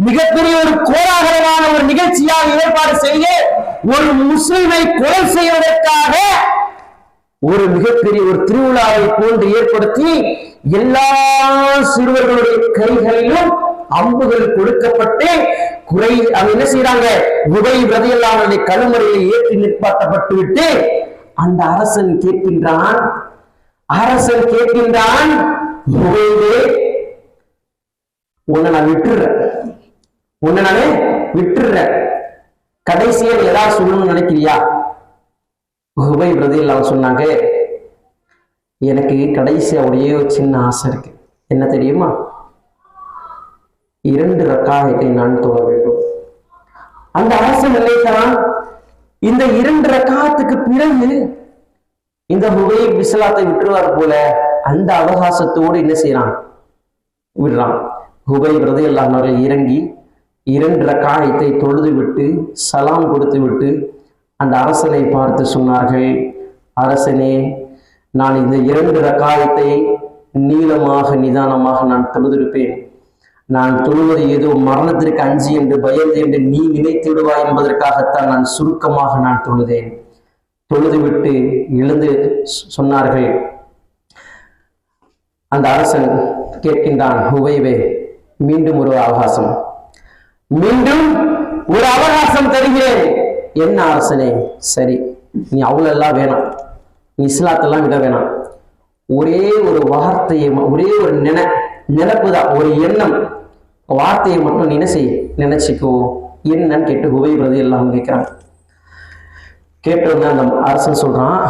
A: மிகப்பெரிய ஒரு கோலாகலமான ஒரு நிகழ்ச்சியாக ஏற்பாடு செய்ய, ஒரு முஸ்லிமை கொலை செய்வதற்காக ஒரு மிகப்பெரிய ஒரு திருவிழாவை போன்று ஏற்படுத்தி எல்லா சிறுவர்களுடைய கைகளிலும் அம்புகள் கொடுக்கப்பட்டு அவங்க என்ன செய்யறாங்க, ஹுபைப் ரலியல்லாஹு அன்ஹு கழுமறையில் ஏற்றி நிற்பாட்டப்பட்டு விட்டு அந்த அரசன் கேட்கின்றான், ஹுபைபே, உன்னை நான் விட்டுறேன், உன்னை நானே விட்டுறேன், கடைசியா ஏதாவது சொல்லணும்னு நினைக்கிறியா? ஹுபைப் ரலியல்லாஹு அன்ஹு சொன்னாங்க, எனக்கு கடைசியா ஒரே ஒரு சின்ன ஆசை இருக்கு. என்ன தெரியுமா? 2 ரக்காயத்தை நான் தொழ வேண்டும். அந்த அரசன் நினைத்தான், இந்த 2 ரக்காத்துக்கு பிறகு இந்த ஹுபைப் இஸ்லாத்தை விட்டுருவார் போல, அந்த அவகாசத்தோடு என்ன செய்யறான், விடுறான். ஹுபைப் ரலியல்லாஹு அன்ஹு இறங்கி 2 ரக்காயத்தை தொழுது விட்டு சலாம் கொடுத்து விட்டு அந்த அரசனை பார்த்து சொன்னார்கள், அரசனே, நான் இந்த 2 ரக்காயத்தை நீளமாக நிதானமாக நான் தொழுதிருப்பேன். நான் தொழுவது ஏதோ மரணத்திற்கு அஞ்சி என்று பயந்து என்று நீ நினைத்து விடுவாய் என்பதற்காகத்தான் நான் சுருக்கமாக நான் தொழுதேன். தொழுதுவிட்டு எழுந்து சொன்னார்கள். அந்த அரசன் கேட்கின்றான், ஹுபைபே, மீண்டும் ஒரு அவகாசம், மீண்டும் ஒரு அவகாசம் தருகிறேன். என்ன அரசனே? சரி, நீ அவ்வளவு எல்லாம் வேணாம், நீ இஸ்லாத்தெல்லாம் விட வேணாம், ஒரே ஒரு வார்த்தையை, ஒரே ஒரு நினைப்புதான், ஒரு எண்ணம், வார்த்தையை மட்டும் நீ என்ன செய், நினைச்சுக்கோ. என்னன்னு கேட்டு ஹுபைப் ரலியல்லாஹு கேட்கிறாங்க. கேட்டோன்னு அந்த அரசன் சொல்றான்,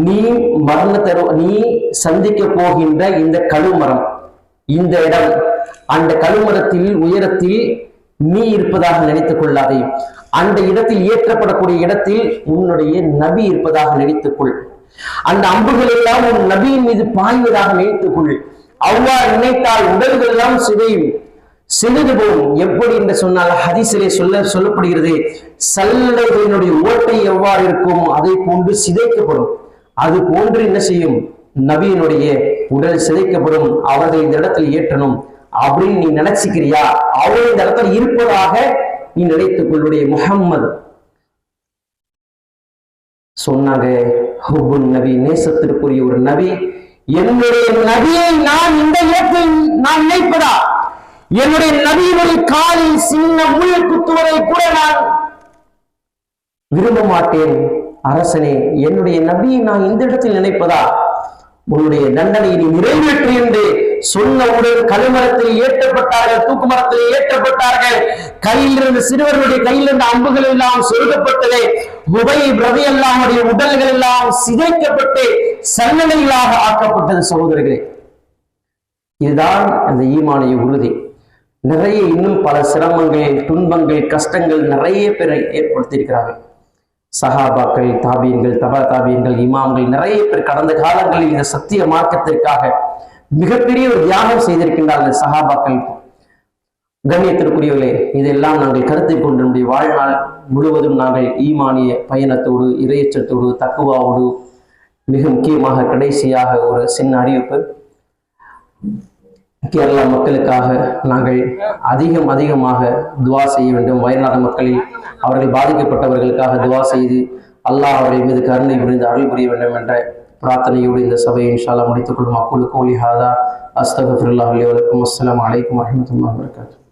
A: நீ நீ சந்திக்க போகின்ற இந்த கழுமரம், இந்த இடம், அந்த கழுமரத்தில் உயரத்தில் நீ இருப்பதாக நினைத்துக் கொள்ளாதே. அந்த இடத்தில் ஏற்றப்படக்கூடிய இடத்தில் உன்னுடைய நபி இருப்பதாக நினைத்துக் கொள். அந்த அம்புகள் எல்லாம் உன் நபியின் மீது பாய்வதாக நினைத்துக் கொள். அவ்வாறு நினைத்தால் உடல்கள் எல்லாம் சிதையும், சிறிது போகும். எப்படி என்று சொன்னால் ஹதீஸிலே சொல்லப்படுகிறது, சல்லடைகளினுடைய ஓட்டை எவ்வாறு இருக்கும் அதை போன்று சிதைக்கப்படும். அது போன்று என்ன செய்யும், நபியினுடைய உடல் சிதைக்கப்படும். அவர்கள் இந்த இடத்தில் ஏற்றணும் அப்படின்னு நீ நினைச்சுக்கிறியா? அவர்கள் இந்த இடத்துல இருப்பதாக நீ நினைத்துக் கொள்ளுடைய முஹம்மது சொன்னாங்க. ஹுப்புன் நபி, நேசத்திற்குரிய ஒரு நபி. என்னுடைய நபியை நான் இந்த இடத்தில் நான் நினைப்பதா? என்னுடைய நபியினுடைய காலில் சின்ன முள் குத்துவதை கூட நான் விரும்ப மாட்டேன். அரசனே, என்னுடைய நபியை நான் இந்த இடத்தில் நினைப்பதா? உன்னுடைய தண்டனையை நீ நிறைவேற்று என்று சொன்னவுடன் கழுமரத்தில் ஏற்றப்பட்டார்கள், தூக்கு மரத்தில் ஏற்றப்பட்டார்கள். கையிலிருந்து சிறுவர்களுடைய கையிலிருந்து அம்புகள் எல்லாம் சொருகப்பட்டது. ஹுபைப் ரலியல்லாஹுடைய உடல்கள் எல்லாம் சிதைக்கப்பட்டு சல்லடைகளாக ஆக்கப்பட்டது. சகோதரர்களே, இதுதான் அந்த ஈமானிய உறுதி. நிறைய இன்னும் பல சிரமங்கள், துன்பங்கள், கஷ்டங்கள் நிறைய பேரை ஏற்படுத்தியிருக்கிறார்கள். சஹாபாக்கள், தாபியன்கள், தபா தாபியன்கள், இமாம்கள் நிறைய பேர் கடந்த காலங்களில் இந்த சத்திய மார்க்கத்திற்காக மிகப்பெரிய ஒரு தியாகம் செய்திருக்கின்றார்கள். சஹாபாக்கள். கண்ணியத்திற்குரியவர்களே, இதெல்லாம் நாங்கள் கருத்தில் கொண்டு நம்முடைய வாழ்நாள் முழுவதும் நாங்கள் ஈமானிய பயணத்தோடு, இறையச்சத்தோடு, தக்குவாவோடு, மிக முக்கியமாக கடைசியாக ஒரு சின்ன அறிவிப்பு. கேரளா மக்களுக்காக நாங்கள் அதிகமாக துவா செய்ய வேண்டும். வயநாடு மக்களில் அவர்கள் பாதிக்கப்பட்டவர்களுக்காக துவா செய்து அல்லாஹ் அவர்கள் மீது கருணை புரிந்து அருள் புரிய வேண்டும் என்ற பிரார்த்தனையோடு இந்த சபையை இன்ஷா அல்லாஹ் முடித்துக் கொள்ளும். அக்கூலு கௌலி ஹாதா அஸ்தக்ஃபிருல்லாஹ் லி வ லக்கும். அஸ்ஸலாமு அலைக்கும் வரஹ்மத்துல்லாஹி வபரகாத்துஹு.